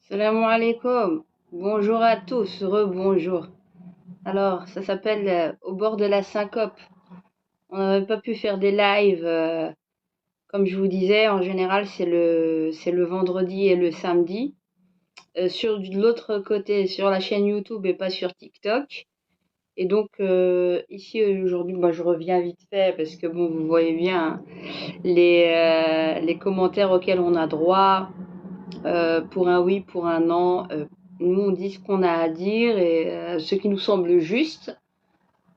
Salam alaikum. Bonjour à tous, rebonjour. Alors, ça s'appelle Au bord de la syncope. On n'avait pas pu faire des lives, comme je vous disais, en général, c'est le vendredi et le samedi. Sur de l'autre côté, sur la chaîne YouTube et pas sur TikTok. Et donc, ici, aujourd'hui, moi, je reviens vite fait parce que, bon, vous voyez bien hein, les commentaires auxquels on a droit. Pour un oui, pour un non. Nous, on dit ce qu'on a à dire et ce qui nous semble juste.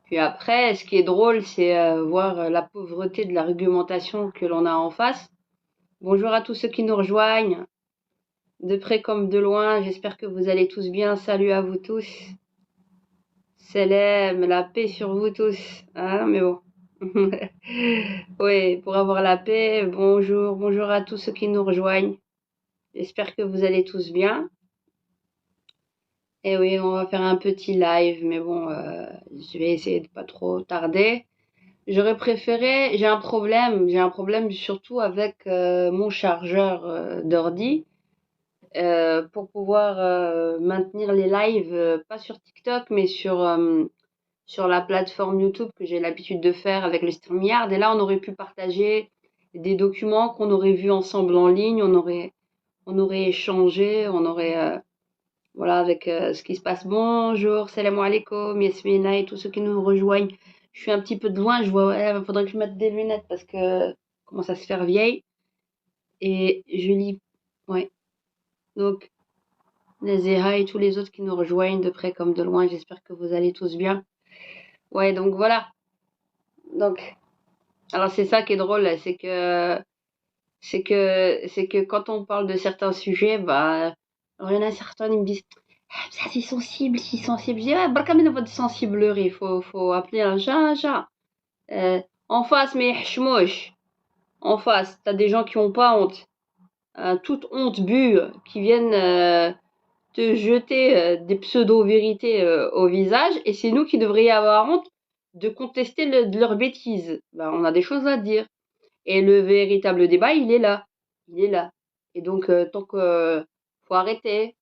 Puis après, ce qui est drôle, c'est voir la pauvreté de l'argumentation que l'on a en face. Bonjour à tous ceux qui nous rejoignent, de près comme de loin. J'espère que vous allez tous bien. Salut à vous tous. Salam, la paix sur vous tous. Hein, mais bon. Oui, pour avoir la paix, bonjour, bonjour à tous ceux qui nous rejoignent. J'espère que vous allez tous bien. Et oui, on va faire un petit live, mais bon, je vais essayer de pas trop tarder. J'aurais préféré, j'ai un problème surtout avec mon chargeur d'ordi pour pouvoir maintenir les lives, pas sur TikTok, mais sur la plateforme YouTube que j'ai l'habitude de faire avec le StreamYard. Et là, on aurait pu partager des documents qu'on aurait vus ensemble en ligne, on aurait échangé, on aurait voilà, avec ce qui se passe. Bonjour, salam alaikum, Yasmina et tous ceux qui nous rejoignent. Je suis un petit peu de loin, je vois, il faudrait que je mette des lunettes parce que je commence à se faire vieille. Et je lis, ouais. Donc, les Zéha et tous les autres qui nous rejoignent de près comme de loin, j'espère que vous allez tous bien. Ouais, donc voilà. Donc, alors c'est ça qui est drôle, c'est que quand on parle de certains sujets, bah, alors il y en a certains, ils me disent, ah, ça c'est sensible, si sensible. Je dis, ouais, barkamine votre sensiblerie, faut appeler un chat un chat. En face, mais hchmouch, en face, t'as des gens qui ont pas honte, toute honte bue, qui viennent te jeter des pseudo-vérités au visage, et c'est nous qui devrions avoir honte de contester de leurs bêtises. Ben, on a des choses à dire. Et le véritable débat, il est là. Il est là. Et donc, tant que faut arrêter.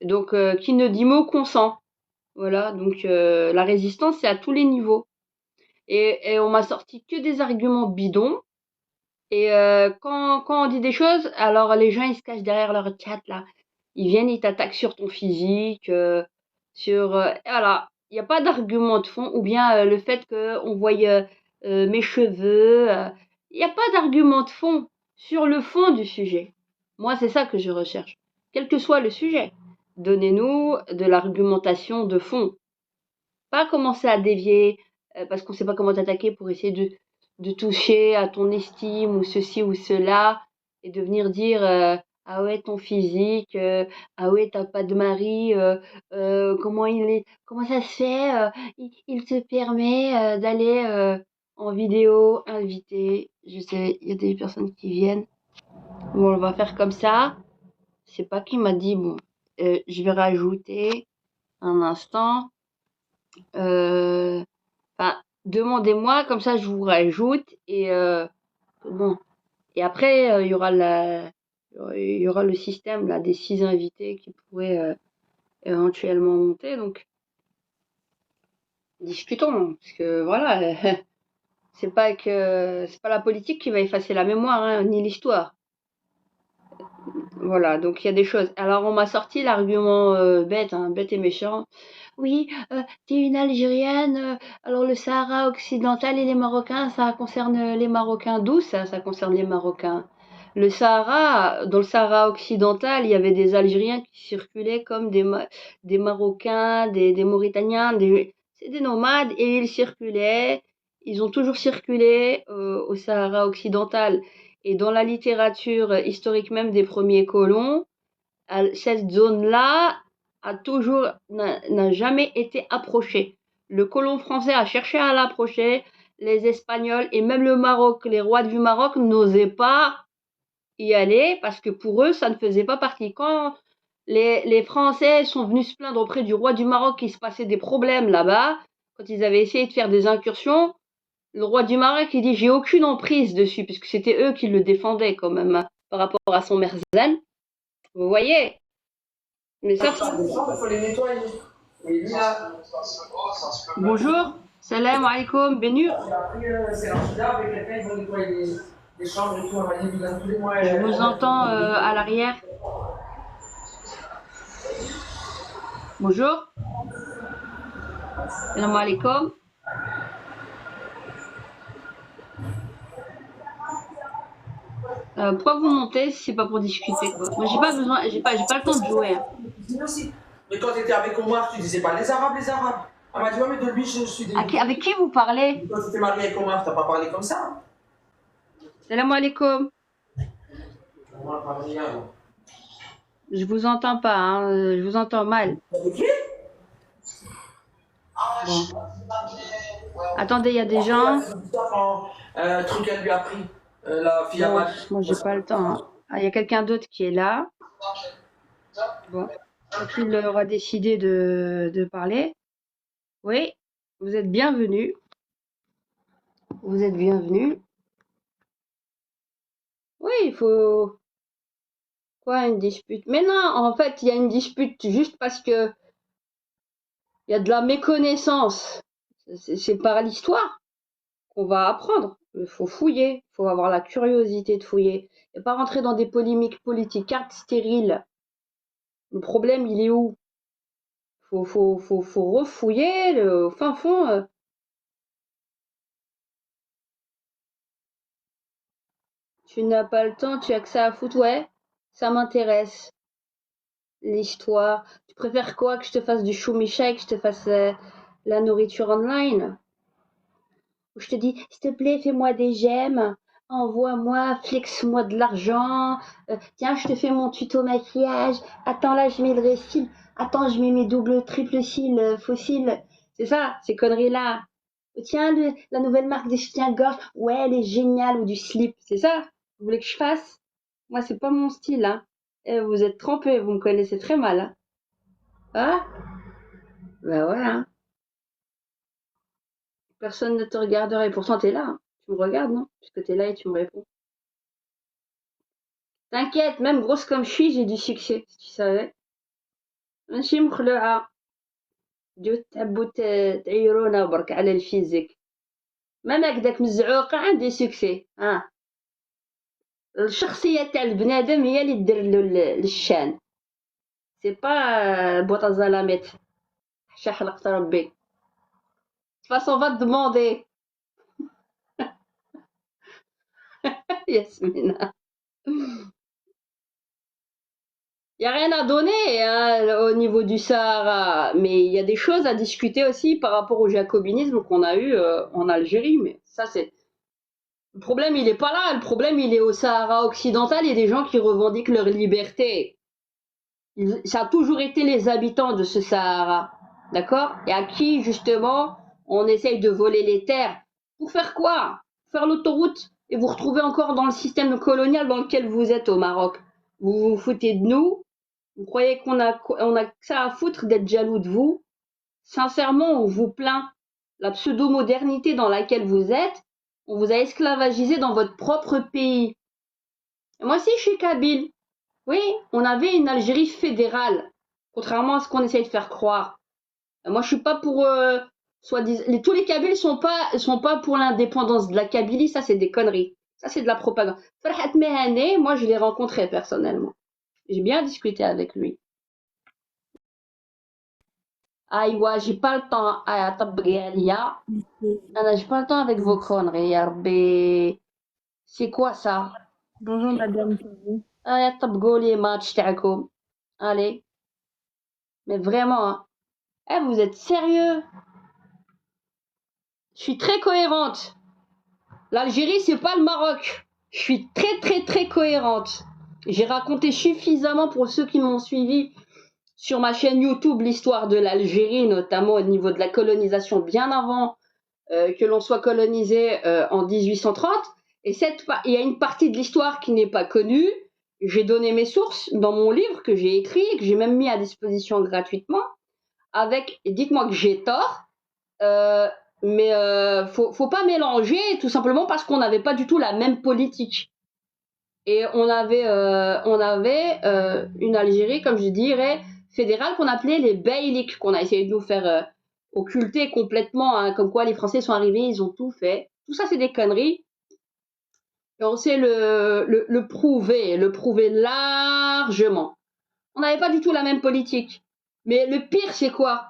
Donc, qui ne dit mot consent. Voilà. Donc, la résistance, c'est à tous les niveaux. Et on m'a sorti que des arguments bidons. Et quand on dit des choses, alors les gens, ils se cachent derrière leur chat, là. Ils viennent, ils t'attaquent sur ton physique, voilà. Il n'y a pas d'argument de fond. Ou bien le fait qu'on voie mes cheveux. Il n'y a pas d'argument de fond sur le fond du sujet. Moi, c'est ça que je recherche. Quel que soit le sujet. Donnez-nous de l'argumentation de fond. Pas commencer à dévier parce qu'on sait pas comment t'attaquer pour essayer de toucher à ton estime ou ceci ou cela et de venir dire ah ouais ton physique, ah ouais t'as pas de mari, comment ça se fait, il te permet d'aller en vidéo invité. Je sais, il y a des personnes qui viennent. Bon, on va faire comme ça. Je sais pas qui m'a dit. Bon, je vais rajouter un instant. Enfin, demandez-moi, comme ça je vous rajoute et bon. Et après, il y aura le système là des 6 invités qui pourraient éventuellement monter. Donc, discutons, parce que voilà, c'est pas la politique qui va effacer la mémoire, hein, ni l'histoire. Voilà, donc il y a des choses. Alors on m'a sorti l'argument bête, hein, bête et méchant. Oui, t'es une Algérienne, alors le Sahara occidental et les Marocains, ça concerne les Marocains. D'où ça? Ça concerne les Marocains. Le Sahara, dans le Sahara occidental, il y avait des Algériens qui circulaient comme des Marocains, des Mauritaniens, c'est des nomades et ils circulaient. Ils ont toujours circulé au Sahara occidental. Et dans la littérature historique même des premiers colons, cette zone-là n'a jamais été approchée. Le colon français a cherché à l'approcher, les Espagnols et même le Maroc, les rois du Maroc n'osaient pas y aller parce que pour eux, ça ne faisait pas partie. Quand les Français sont venus se plaindre auprès du roi du Maroc qu'il se passait des problèmes là-bas, quand ils avaient essayé de faire des incursions, le roi du Maroc, il dit j'ai aucune emprise dessus, puisque c'était eux qui le défendaient quand même, hein, par rapport à son merzen. Vous voyez? Mais ça, Il faut les nettoyer. Et lui, là, bonjour, salam alaikum, Benur. c'est là, avec quelqu'un, ils vont nettoyer les chambres et tout. On m'a dit, vous tous les mois. Je vous entends à l'arrière. Bonjour. Salam alaikum. Pourquoi vous montez si c'est pas pour discuter quoi? Moi j'ai pas besoin, j'ai pas le temps de jouer. Hein. Mais quand tu étais avec Omar, tu disais pas les Arabes. Elle m'a dit ouais mais de lui je suis des. Avec qui vous parlez? Quand tu étais marié avec Omar, t'as pas parlé comme ça. Salam alaikum. Je vous entends pas, hein. Je vous entends mal. Avec qui? Bon. Attendez, il y a des gens. Truc qu'elle lui a pris. La fille à Bon, moi j'ai pas le temps. Hein. Ah, il y a quelqu'un d'autre qui est là. Bon. Donc il aura décidé de parler. Oui, vous êtes bienvenus. Vous êtes bienvenus. Oui, il faut... Quoi, une dispute? Mais non, en fait, il y a une dispute juste parce que il y a de la méconnaissance. C'est par l'histoire qu'on va apprendre. Il faut fouiller, il faut avoir la curiosité de fouiller. Et pas rentrer dans des polémiques politiques, cartes stériles. Le problème, il est où? Faut refouiller au fin fond. Tu n'as pas le temps, tu as que ça à foutre, ouais. Ça m'intéresse. L'histoire. Tu préfères quoi? Que je te fasse du choumicha et que je te fasse la nourriture online? Ou je te dis, s'il te plaît, fais-moi des j'aime, envoie-moi, flex-moi de l'argent, tiens, je te fais mon tuto maquillage, attends, là, je mets le récil, attends, je mets mes doubles, triple cils, faux cils. C'est ça, ces conneries-là. Tiens, la nouvelle marque des soutiens-gorge, ouais, elle est géniale, ou du slip, c'est ça? Vous voulez que je fasse? Moi, c'est pas mon style, hein. Vous êtes trempés, vous me connaissez très mal, hein. Ah, bah voilà. Personne ne te regarderait. Pourtant, t'es là. Hein. Tu me regardes, non? Puisque t'es là et tu me réponds. T'inquiète, même grosse comme je suis, j'ai du succès, si tu savais. ماشي مخلوعة. جو تحبوا تعيرونا برك على الفيزيك. مام هكداك مزعوقة عندي سكسي. الشخصية تاع البنادم هي اللي دير له الشان. سي با بوطة زلاميت. حشا حلقت ربي. فاصون فا دموندي. ياسمينة. Il n'y a rien à donner hein, au niveau du Sahara, mais il y a des choses à discuter aussi par rapport au jacobinisme qu'on a eu en Algérie. Mais ça, c'est le problème, il n'est pas là. Le problème, il est au Sahara occidental. Il y a des gens qui revendiquent leur liberté. Ça a toujours été les habitants de ce Sahara, d'accord? Et à qui justement on essaye de voler les terres pour faire quoi? Faire l'autoroute et vous retrouvez encore dans le système colonial dans lequel vous êtes au Maroc. Vous vous foutez de nous. Vous croyez qu'on a que ça à foutre d'être jaloux de vous? Sincèrement, on vous plaint. La pseudo-modernité dans laquelle vous êtes, on vous a esclavagisé dans votre propre pays. Et moi aussi, je suis kabyle. Oui, on avait une Algérie fédérale, contrairement à ce qu'on essaye de faire croire. Et moi, je suis pas pour tous les Kabyles sont pas pour l'indépendance de la Kabylie, ça c'est des conneries. Ça c'est de la propagande. Farhat Mehane, moi je l'ai rencontré personnellement. J'ai bien discuté avec lui. Aïwa, j'ai pas le temps à طبقي عليا. J'ai pas le temps avec vos conneries, ya Rabbi. C'est quoi ça? Bonjour madame. يا طبقوا لي match تاعكم. Allez. Mais vraiment, hein. Vous êtes sérieux? Je suis très cohérente. L'Algérie, c'est pas le Maroc. Je suis très très très cohérente. J'ai raconté suffisamment pour ceux qui m'ont suivi sur ma chaîne YouTube l'histoire de l'Algérie, notamment au niveau de la colonisation bien avant que l'on soit colonisé en 1830. Et il y a une partie de l'histoire qui n'est pas connue. J'ai donné mes sources dans mon livre que j'ai écrit et que j'ai même mis à disposition gratuitement. Et dites-moi que j'ai tort. Mais faut pas mélanger tout simplement parce qu'on n'avait pas du tout la même politique. Et on avait une Algérie, comme je dirais, fédérales qu'on appelait les beyliks, qu'on a essayé de nous faire occulter complètement, hein, comme quoi les Français sont arrivés, ils ont tout fait. Tout ça, c'est des conneries. Et on sait le prouver largement. On n'avait pas du tout la même politique. Mais le pire, c'est quoi?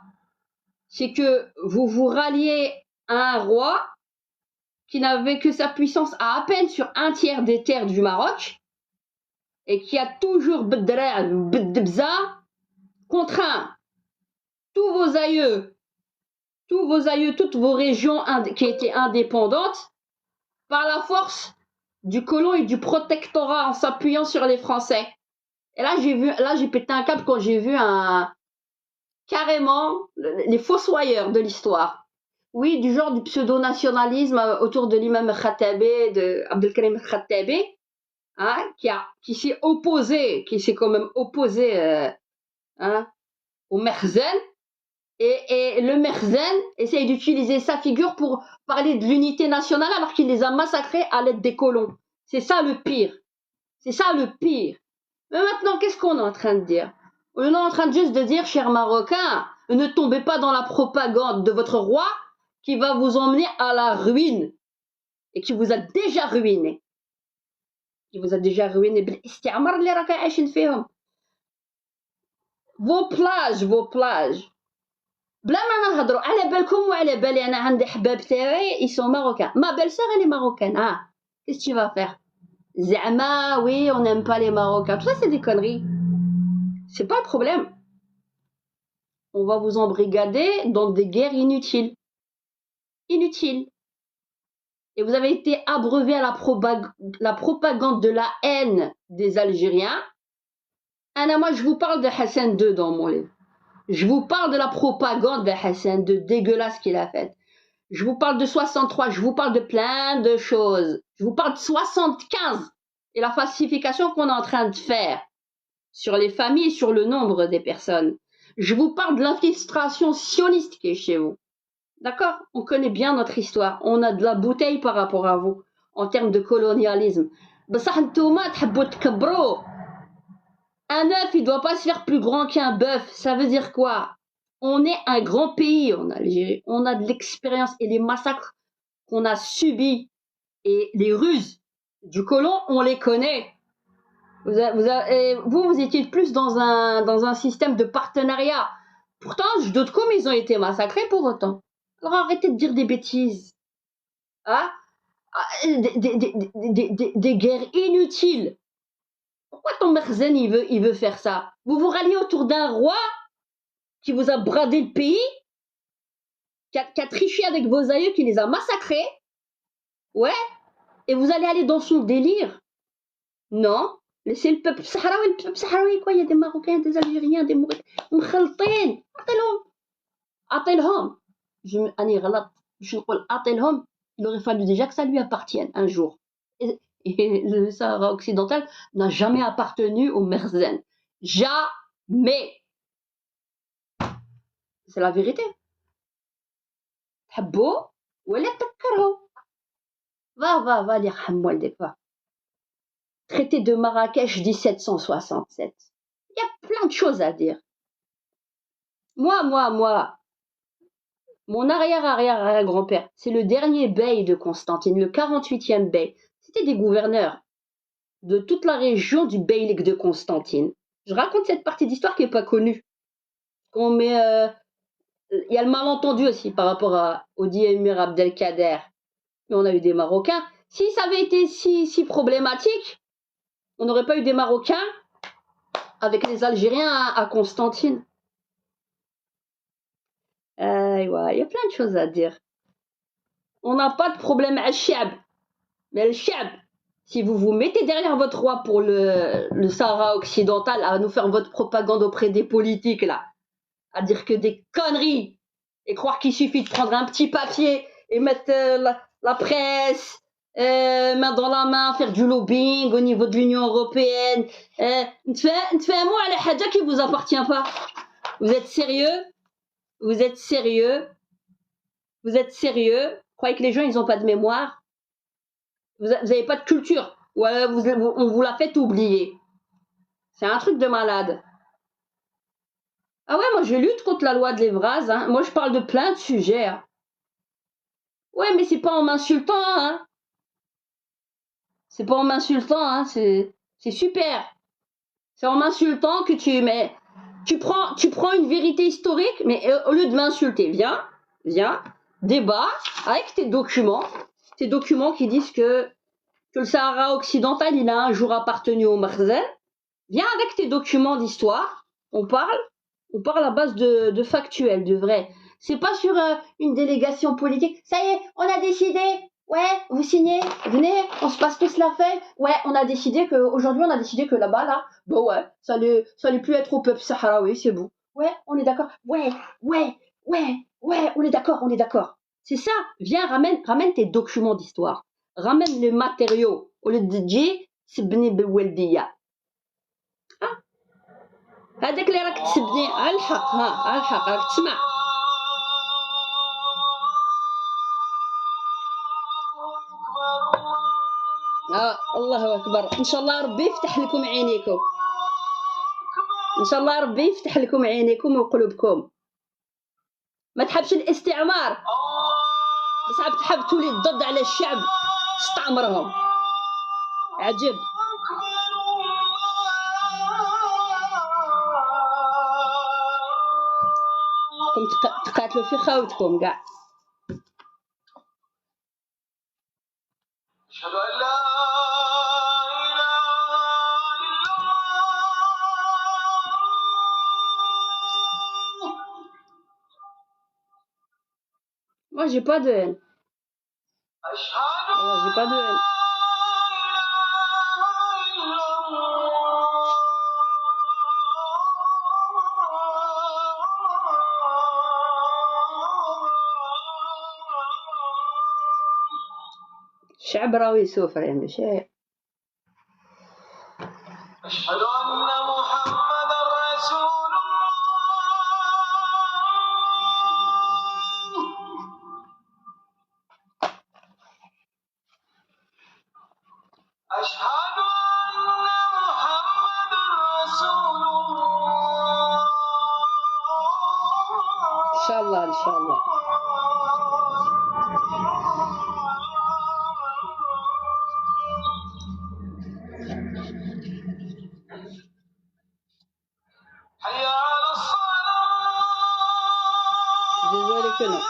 C'est que vous vous ralliez à un roi qui n'avait que sa puissance à peine sur un tiers des terres du Maroc et qui a toujours contraint tous vos aïeux, toutes vos régions qui étaient indépendantes par la force du colon et du protectorat en s'appuyant sur les Français. Et là, j'ai pété un câble quand j'ai vu carrément les fossoyeurs de l'histoire. Oui, du genre du pseudo-nationalisme autour de l'imam Khattabi, de Abdelkarim Khattabi, hein, qui s'est quand même opposé hein, au Merzen. Et le Merzen essaye d'utiliser sa figure pour parler de l'unité nationale alors qu'il les a massacrés à l'aide des colons. C'est ça le pire. C'est ça le pire. Mais maintenant, qu'est-ce qu'on est en train de dire? On est en train juste de dire, chers Marocains, ne tombez pas dans la propagande de votre roi qui va vous emmener à la ruine et qui vous a déjà ruiné. Qui vous a déjà ruiné. Vos plages. بلا ما نهضروا على بالكم وعلى بالي انا عندي حباب تاعي ils sont marocains. Ma belle-sœur elle est marocaine. Ah, qu'est-ce que tu vas faire? Zama, oui, on n'aime pas les Marocains. Tout ça c'est des conneries. C'est pas le problème. On va vous embrigader dans des guerres inutiles. Inutiles. Et vous avez été abreuvé à la propagande de la haine des Algériens. Moi je vous parle de Hassan II dans mon livre. Je vous parle de la propagande de Hassan II, dégueulasse qu'il a faite. Je vous parle de 63, je vous parle de plein de choses. Je vous parle de 75 et la falsification qu'on est en train de faire sur les familles et sur le nombre des personnes. Je vous parle de l'infiltration sioniste qui est chez vous. D'accord? On connaît bien notre histoire. On a de la bouteille par rapport à vous en termes de colonialisme. Un œuf, il ne doit pas se faire plus grand qu'un bœuf. Ça veut dire quoi? On est un grand pays en Algérie. On a de l'expérience et les massacres qu'on a subis et les ruses du colon, on les connaît. Vous étiez plus dans un système de partenariat. Pourtant, je doute comme ils ont été massacrés pour autant. Alors arrêtez de dire des bêtises. Hein? Des guerres inutiles. Pourquoi ton Merzen, il veut faire ça? Vous vous ralliez autour d'un roi qui vous a bradé le pays, qui a triché avec vos aïeux, qui les a massacrés. Ouais. Et vous allez aller dans son délire. Non. Laissez le peuple sahraoui, quoi. Il y a des Marocains, des Algériens, des مخلطين. عطيلهم. أنا غلط. Je نقول عطيلهم. Il aurait fallu déjà que ça lui appartienne un jour. Et le Sahara occidental n'a jamais appartenu au Merzen. Jamais. C'est la vérité. تحبوه ولا تذكره. Va, les والديك, va. Traité de Marrakech 1767. Il y a plein de choses à dire. Moi, mon arrière-arrière-grand-père, c'est le dernier bey de Constantine, le 48e bey. C'était des gouverneurs de toute la région du beylik de Constantine. Je raconte cette partie d'histoire qui n'est pas connue. Il y a le malentendu aussi par rapport au dit émir Abdelkader. Mais on a eu des Marocains. Si ça avait été si problématique, on n'aurait pas eu des Marocains avec les Algériens à Constantine. Ouais, il y a plein de choses à dire. On n'a pas de problème à Chab. Mais le Chab, si vous vous mettez derrière votre roi pour le Sahara occidental, à nous faire votre propagande auprès des politiques, là, à dire que des conneries, et croire qu'il suffit de prendre un petit papier et mettre la presse, main dans la main, faire du lobbying au niveau de l'Union européenne, نتفاهموا على حاجة qui vous appartient pas. Vous êtes sérieux? Vous êtes sérieux? Vous êtes sérieux? Vous croyez que les gens ils ont pas de mémoire? Vous avez pas de culture? Ouais, on vous l'a fait oublier. C'est un truc de malade. Ah ouais, moi je lutte contre la loi de l'Evraz, hein. Moi je parle de plein de sujets, hein. Ouais, mais c'est pas en m'insultant, hein. C'est pas en m'insultant, hein. C'est super. C'est en m'insultant que tu prends une vérité historique, mais au lieu de m'insulter, viens, débat avec tes documents qui disent que le Sahara occidental, il a un jour appartenu au Makhzen. Viens avec tes documents d'histoire, on parle à base de factuels, de vrai. C'est pas sur une délégation politique. Ça y est, on a décidé. Ouais, vous signez, venez, on se passe tous la feuille. Ouais, aujourd'hui, on a décidé que là-bas, là, bah ouais, ça allait plus être au peuple sahraoui, c'est bon. Ouais, on est d'accord. Ouais, on est d'accord, on est d'accord. C'est ça. Viens, ramène tes documents d'histoire. Ramène les matériaux. Au lieu de dire, c'est bni belweldia. هذاك اللي راك تسبني على الحق راك تسمع. الله اكبر. ان شاء الله ربي يفتح لكم عينيكم، ان شاء الله ربي يفتح لكم عينيكم وقلوبكم. ما تحبش الاستعمار، بس تحب تولي ضد على الشعب تستعمرهم. عجب. تقاتلوا في خاوتكم كاع. Moi j'ai pas de haine. J'ai pas de haine. الشعب راهو يسوفر يعني ماشي. أشهد أن محمدا رسول الله. أشهد أن محمدا رسول الله. إن شاء الله إن شاء الله. Désolé que non.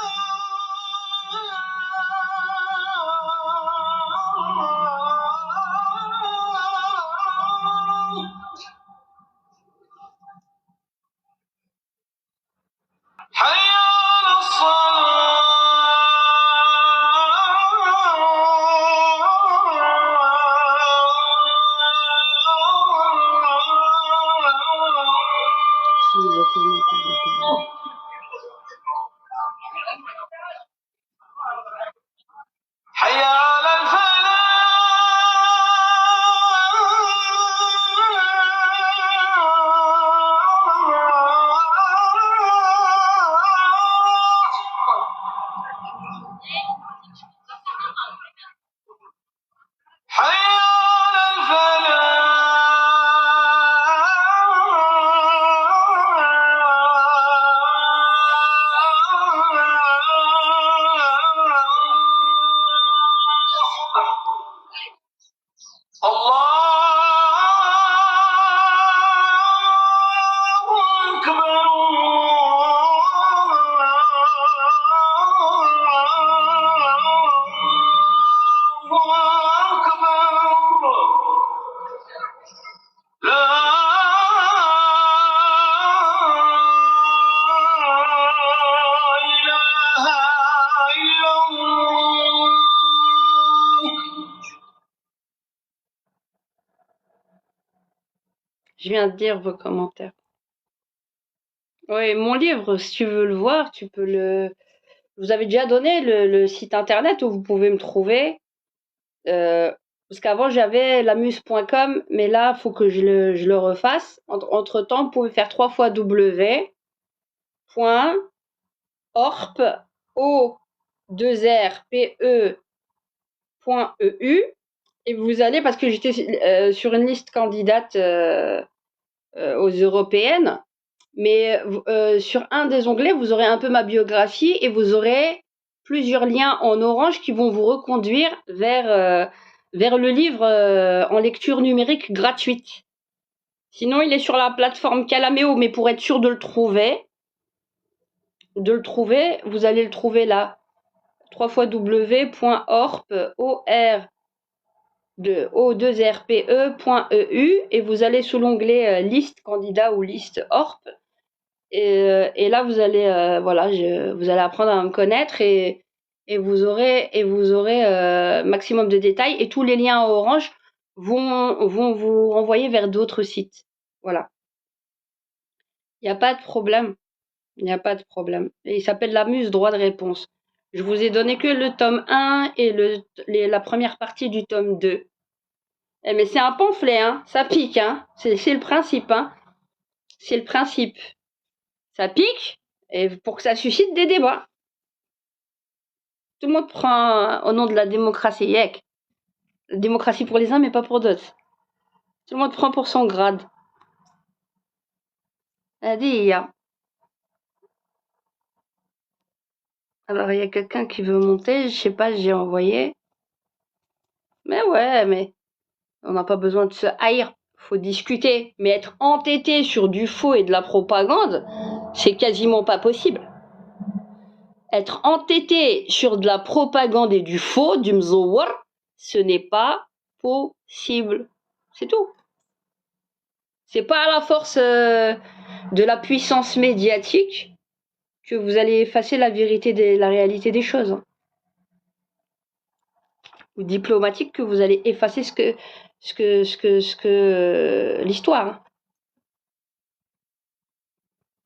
Je viens de dire vos commentaires. Oui, mon livre, si tu veux le voir, tu peux le... Je vous avais déjà donné le site internet où vous pouvez me trouver. Parce qu'avant, j'avais lamuse.com, mais là, il faut que je le refasse. Entre-temps, vous pouvez faire 3 fois w.orp, o2rpe.eu, et vous allez, parce que j'étais sur une liste candidate aux européennes, Mais sur un des onglets, vous aurez un peu ma biographie et vous aurez plusieurs liens en orange qui vont vous reconduire vers le livre en lecture numérique gratuite. Sinon, il est sur la plateforme Calameo, mais pour être sûr de le trouver, vous allez le trouver là. www.orp.eu et vous allez sous l'onglet liste candidat ou liste ORP et là vous allez vous allez apprendre à me connaître et vous aurez maximum de détails et tous les liens en orange vont vous renvoyer vers d'autres sites. Voilà. Il n'y a pas de problème. Il n'y a pas de problème. Et il s'appelle La Muse droit de réponse. Je vous ai donné que le tome 1 et la première partie du tome 2. Mais c'est un pamphlet, hein. Ça pique, hein. C'est le principe, hein. C'est le principe. Ça pique, et pour que ça suscite des débats. Tout le monde prend au nom de la démocratie, yek. La démocratie pour les uns, mais pas pour d'autres. Tout le monde prend pour son grade. Adiya. Alors, il y a quelqu'un qui veut monter, je sais pas, j'ai envoyé. Mais ouais, mais on n'a pas besoin de se haïr, faut discuter. Mais être entêté sur du faux et de la propagande, c'est quasiment pas possible. Être entêté sur de la propagande et du faux, du mzouar, ce n'est pas possible. C'est tout. C'est pas à la force de la puissance médiatique que vous allez effacer la réalité des choses. Ou diplomatique que vous allez effacer l'histoire.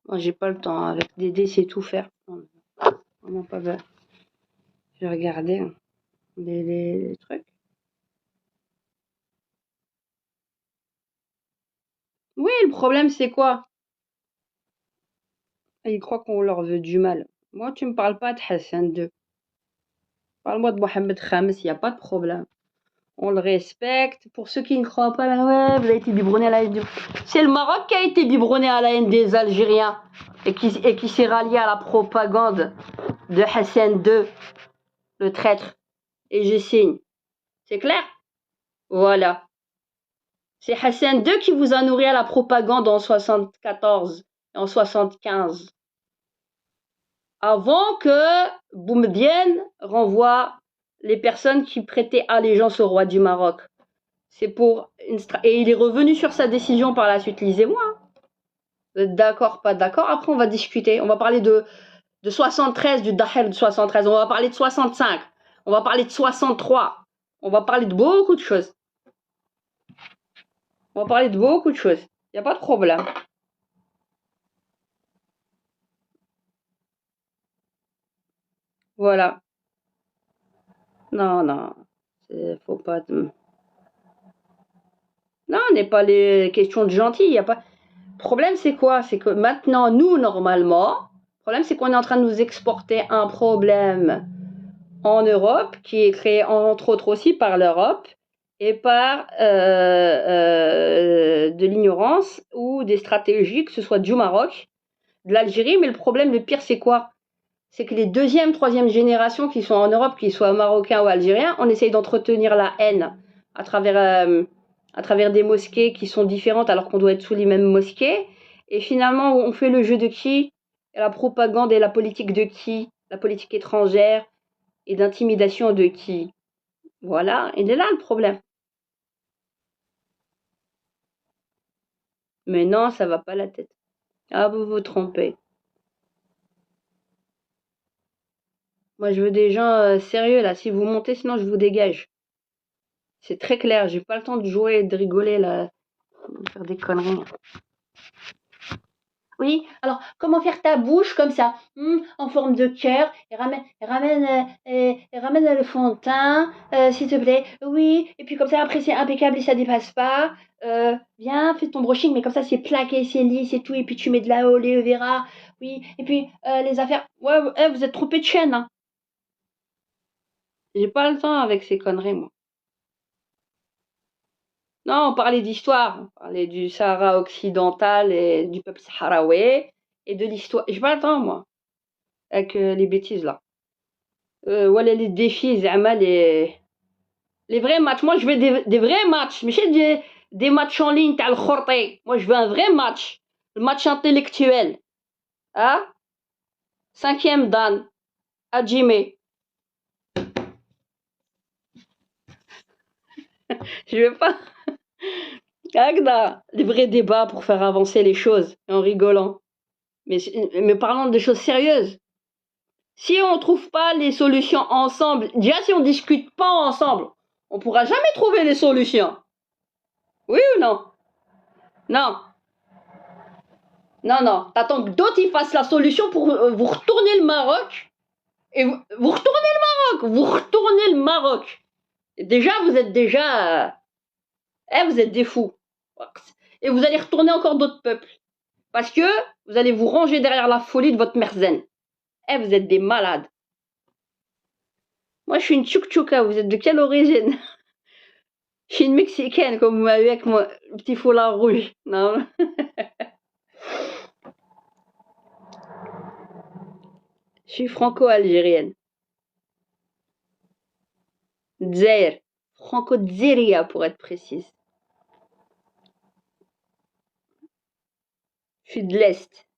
Moi, j'ai pas le temps. Avec des dés, c'est tout faire. Vraiment pas besoin. Je vais regarder les trucs. Oui, le problème, c'est quoi? Ils croient qu'on leur veut du mal. Moi, tu me parles pas de Hassan II. Parle-moi de Mohamed Khamis, il n'y a pas de problème. On le respecte. Pour ceux qui ne croient pas, ouais, vous avez été biberonné à la haine. C'est le Maroc qui a été biberonné à la haine des Algériens et qui s'est rallié à la propagande de Hassan II, le traître. Et je signe. C'est clair? Voilà. C'est Hassan II qui vous a nourri à la propagande en 74 et en 75. Avant que Boumedienne renvoie les personnes qui prêtaient allégeance au roi du Maroc. C'est pour et il est revenu sur sa décision par la suite. Lisez-moi. Vous êtes d'accord, pas d'accord? Après, on va discuter. On va parler de 73, du Daher de 73. On va parler de 65. On va parler de 63. On va parler de beaucoup de choses. On va parler de beaucoup de choses. Il n'y a pas de problème. Voilà. Non. Faut pas... Non, on n'est pas les questions de gentil. Il y a pas... Le problème, c'est quoi? C'est que maintenant, nous, normalement, le problème, c'est qu'on est en train de nous exporter un problème en Europe, qui est créé entre autres aussi par l'Europe et par de l'ignorance ou des stratégies, que ce soit du Maroc, de l'Algérie. Mais le problème, le pire, c'est quoi? C'est que les deuxième, troisième générations qui sont en Europe, qu'ils soient marocains ou algériens, on essaye d'entretenir la haine à travers des mosquées qui sont différentes alors qu'on doit être sous les mêmes mosquées. Et finalement, on fait le jeu de qui? La propagande et la politique de qui? La politique étrangère et d'intimidation de qui? Voilà, il est là le problème. Mais non, ça va pas la tête. Ah, vous vous trompez. Moi, je veux des gens sérieux là. Si vous montez, sinon je vous dégage. C'est très clair. J'ai pas le temps de jouer et de rigoler là, de faire des conneries. Oui, alors comment faire ta bouche comme ça, en forme de cœur, et ramène le fond de teint, s'il te plaît. Oui, et puis comme ça après c'est impeccable et ça dépasse pas. Viens, fais ton brushing, mais comme ça c'est plaqué, c'est lisse et tout, et puis tu mets de la aloe vera. Oui, et puis les affaires. Ouais, vous êtes trompé de chaîne, hein. J'ai pas le temps avec ces conneries, moi. Non, on parlait d'histoire. On parlait du Sahara occidental et du peuple sahraoui et de l'histoire. J'ai pas le temps, moi, avec les bêtises là. Voilà les défis, zama, les vrais matchs. Moi, je veux des vrais matchs, mais des matchs en ligne, t'as le khorté. Moi, je veux un vrai match. Le match intellectuel. Hein? Cinquième Dan. Hajime. Je veux pas. Agda. Les vrais débats pour faire avancer les choses en rigolant. Mais parlons de choses sérieuses. Si on trouve pas les solutions ensemble, déjà si on discute pas ensemble, on pourra jamais trouver les solutions. Oui ou non? Non. Non, non. T'attends que d'autres ils fassent la solution pour vous retourner le Maroc. Et vous retournez le Maroc. Vous retournez le Maroc. Et déjà, vous êtes déjà... vous êtes des fous. Et vous allez retourner encore d'autres peuples. Parce que vous allez vous ranger derrière la folie de votre merzen. Vous êtes des malades. Moi, je suis une tchouk-tchouka. Vous êtes de quelle origine? Je suis une mexicaine, comme vous m'avez vu avec mon petit foulard rouge. Non. Je suis franco-algérienne. Dzaïr. Franco-dzaïria, pour être précise. Je suis de l'Est.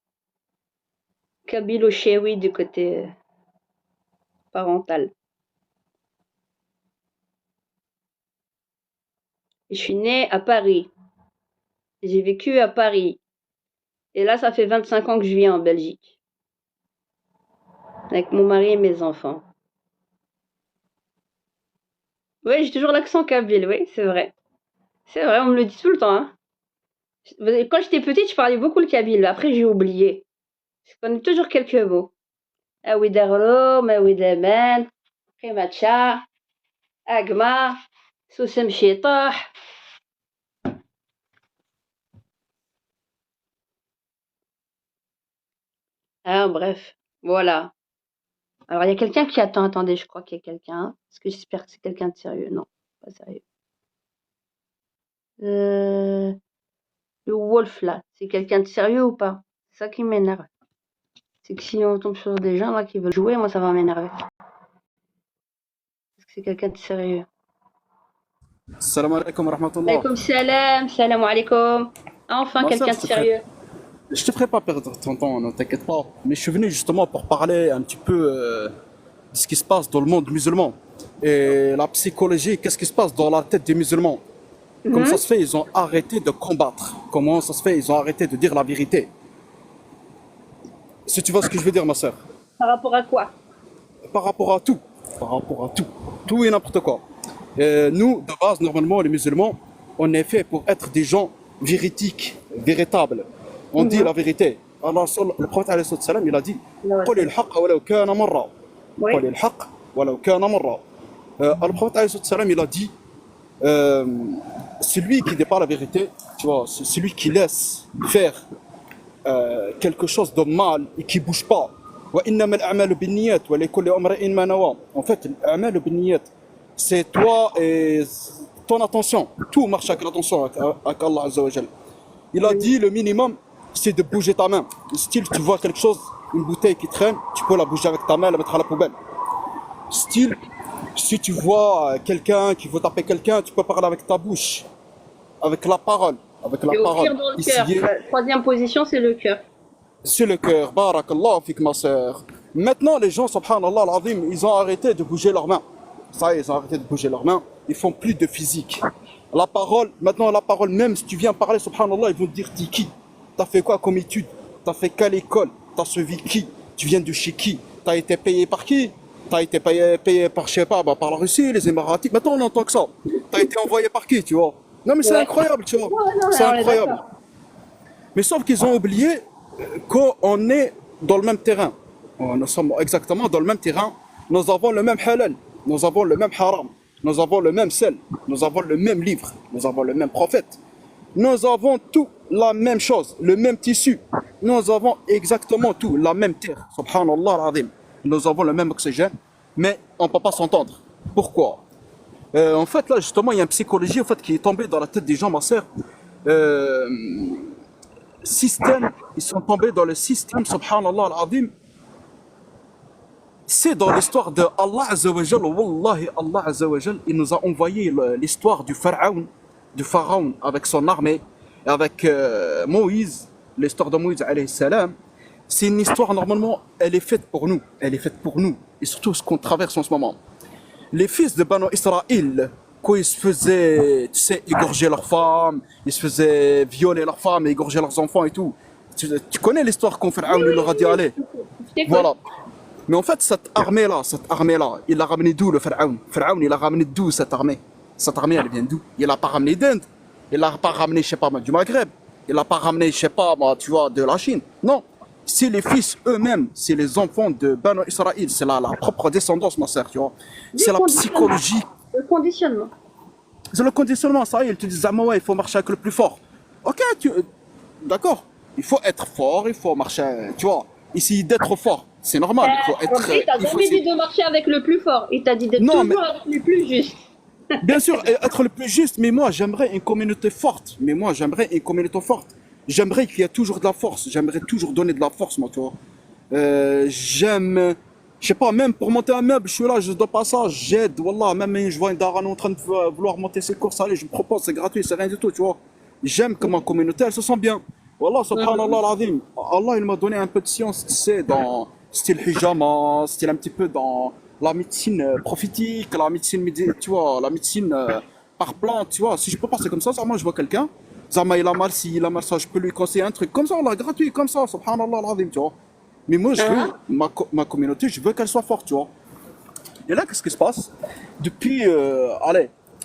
Kabyle-Chéoui du côté parental. Je suis née à Paris. J'ai vécu à Paris. Et là, ça fait 25 ans que je vis en Belgique. Avec mon mari et mes enfants. Oui, j'ai toujours l'accent kabyle, oui, c'est vrai. C'est vrai, on me le dit tout le temps. Hein. Quand j'étais petite, je parlais beaucoup le kabyle. Après, j'ai oublié. Je connais toujours quelques mots. Aoui darlo, maoui daman, krimacha, agma, sousem chitah. Ah, bref, voilà. Alors, il y a quelqu'un qui attend. Attendez, je crois qu'il y a quelqu'un. Est-ce que j'espère que c'est quelqu'un de sérieux? Non, pas sérieux. Le Wolf, là, c'est quelqu'un de sérieux ou pas? C'est ça qui m'énerve. C'est que si on tombe sur des gens là qui veulent jouer, moi ça va m'énerver. Parce que c'est quelqu'un de sérieux. Salam alaikum wa rahmatullah. Alaykoum salam, salam alaikum. Enfin, Ma sœur, quelqu'un de sérieux. je te ferai pas perdre ton temps, ne t'inquiète pas. Mais je suis venu justement pour parler un petit peu de ce qui se passe dans le monde musulman. Et la psychologie, qu'est-ce qui se passe dans la tête des musulmans? Comment ça se fait, ils ont arrêté de combattre? Comment ça se fait, ils ont arrêté de dire la vérité? Si tu vois ce que je veux dire, ma sœur. Par rapport à quoi? Par rapport à tout. Par rapport à tout. Tout et n'importe quoi. Nous, de base, normalement, les musulmans, on est fait pour être des gens véridiques, véritables. On dit la vérité. Alors, le prophète, alayhi salam, il a dit قُلِ الْحَقَّ وَلَوْ كَانَ مَرًّا. Oui. قُلِ الْحَقَّ وَلَوْ كَانَ مَرًّا. Le prophète, alayhi salam, il a dit celui qui dit pas la vérité, tu vois, c'est celui qui laisse faire quelque chose de mal et qui bouge pas. وإنما الأعمال بالنيات ولكل امرئ ما نوى. En fait, الأعمال بالنيات, c'est toi et ton attention. Tout marche avec l'attention, avec Allah Azza wa Jal. Il a dit le minimum, c'est de bouger ta main. Style, tu vois quelque chose, une bouteille qui traîne, tu peux la bouger avec ta main, la mettre à la poubelle. Style, si tu vois quelqu'un qui veut taper quelqu'un, tu peux parler avec ta bouche, avec la parole. Avec la Et au parole. pire dans le Ici, cœur. La troisième position, c'est le cœur. c'est le cœur. Barakallah fik ma sœur. Maintenant, les gens, subhanallah al-azim, ils ont arrêté de bouger leurs mains. Ça y est, ils ont arrêté de bouger leurs mains. Ils font plus de physique. La parole, maintenant la parole, même si tu viens parler, subhanallah, ils vont te dire t'es qui? T'as fait quoi comme étude? T'as fait quelle école? T'as suivi qui? Tu viens de chez qui? T'as été payé par qui? T'as été payé par, je sais pas, par la Russie, les Émiratis. Maintenant, on entend que ça. T'as été envoyé par qui, tu vois? Non, mais c'est incroyable, tu vois. non, C'est on est incroyable. d'accord. Mais sauf qu'ils ont oublié qu'on est dans le même terrain. Nous sommes exactement dans le même terrain. Nous avons le même halal. Nous avons le même haram. Nous avons le même sel. Nous avons le même livre. Nous avons le même prophète. Nous avons tout la même chose, le même tissu. Nous avons exactement tout, la même terre. Subhanallah al-azim. Nous avons le même oxygène, mais on ne peut pas s'entendre. Pourquoi? En fait, là, justement, il y a une psychologie en fait, qui est tombée dans la tête des gens, ma sœur. Euh, Système, ils sont tombés dans le système, subhanallah al-azim. C'est dans l'histoire de Allah Azza wa Jal, Wallahi, Allah Azza wa Jal, il nous a envoyé l'histoire du pharaon avec son armée, et avec Moïse, l'histoire de Moïse alayhi salam. C'est une histoire, normalement, elle est faite pour nous. Elle est faite pour nous. Et surtout ce qu'on traverse en ce moment. Les fils de Banu Israël, quand ils se faisaient, tu sais, égorger leurs femmes, ils se faisaient violer leurs femmes, égorger leurs enfants et tout. Tu connais l'histoire qu'on Pharaon lui leur a dit, allez, voilà. Mais en fait, cette armée-là, il l'a ramené d'où le Pharaon? Pharaon, il a ramené d'où cette armée? Cette armée, elle vient d'où? Il l'a pas ramené d'Inde. Il l'a pas ramené, je sais pas moi, du Maghreb. Il l'a pas ramené, je sais pas moi, tu vois, de la Chine. Non. C'est les fils eux-mêmes, c'est les enfants de Banu Israël, c'est la propre descendance, ma sœur, tu vois. C'est la psychologie, Le conditionnement. c'est le conditionnement, ça y est, ils te disent, ah, moi, ouais, il faut marcher avec le plus fort. Ok, d'accord, il faut être fort, il faut marcher, tu vois, essayer d'être fort, c'est normal, il faut être... Il t'a il faut jamais dit essayer- de marcher avec le plus fort. Il t'a dit d'être Non, toujours avec le plus juste. Bien sûr, être le plus juste, mais moi, j'aimerais une communauté forte, j'aimerais qu'il y ait toujours de la force, j'aimerais toujours donner de la force, moi, tu vois. J'aime, je sais pas, même pour monter un meuble, je suis là, je dois pas ça, j'aide, wallah, même je vois une daronne en train de vouloir monter ses courses, allez, je me propose, c'est gratuit, c'est rien du tout, tu vois. J'aime que ma communauté, elle se sent bien. Wallah, subhanallah al-azim, Allah, il m'a donné un peu de science, tu sais, dans style hijama, style un petit peu dans la médecine prophétique, la médecine, tu vois, la médecine par plante, tu vois. Si je peux passer comme ça, moi, je vois quelqu'un, Zama, il a mal ci, il a mal ça, je peux lui conseiller un truc comme ça, là, gratuit, comme ça, subhanallah al-azim, tu vois. Mais moi, je veux, ma communauté, je veux qu'elle soit forte, tu vois. Et là, qu'est-ce qui se passe? Depuis,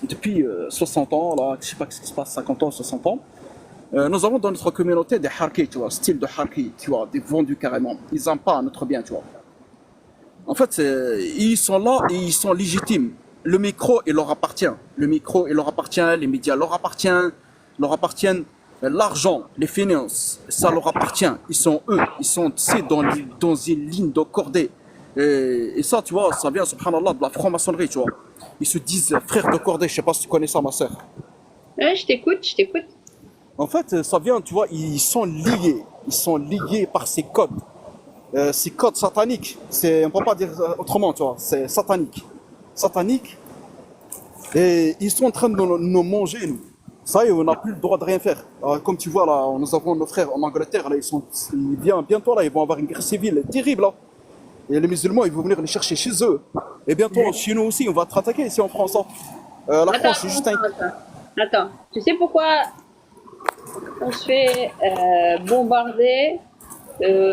depuis 60 ans, là, je sais pas ce qui se passe, 50 ans, 60 ans, nous avons dans notre communauté des harkis, tu vois, style de harkis, tu vois, des vendus carrément. Ils n'aiment pas notre bien, tu vois. En fait, ils sont là et ils sont légitimes. Le micro, il leur appartient. Le micro, il leur appartient, les médias leur appartiennent. L'argent, les finances, ça leur appartient. Ils sont eux, ils sont, tu sais, dans une ligne de cordée. Et ça, tu vois, ça vient, subhanallah, de la franc-maçonnerie, tu vois. Ils se disent frères de cordée, je sais pas si tu connais ça, ma sœur. Ouais, je t'écoute, je t'écoute. En fait, ça vient, tu vois, ils sont liés par ces codes sataniques. On peut pas dire autrement, tu vois, c'est satanique. Et ils sont en train de nous manger, nous. Ça y est, on n'a plus le droit de rien faire. Alors, comme tu vois, là, nous avons nos frères en Angleterre, là, ils viennent bientôt, là, ils vont avoir une guerre civile terrible, là. Et les musulmans, ils vont venir les chercher chez eux. Et bientôt, chez nous aussi, on va être attaqué ici en France, hein. La France, c'est juste un... Attends. Tu sais pourquoi on se fait bombarder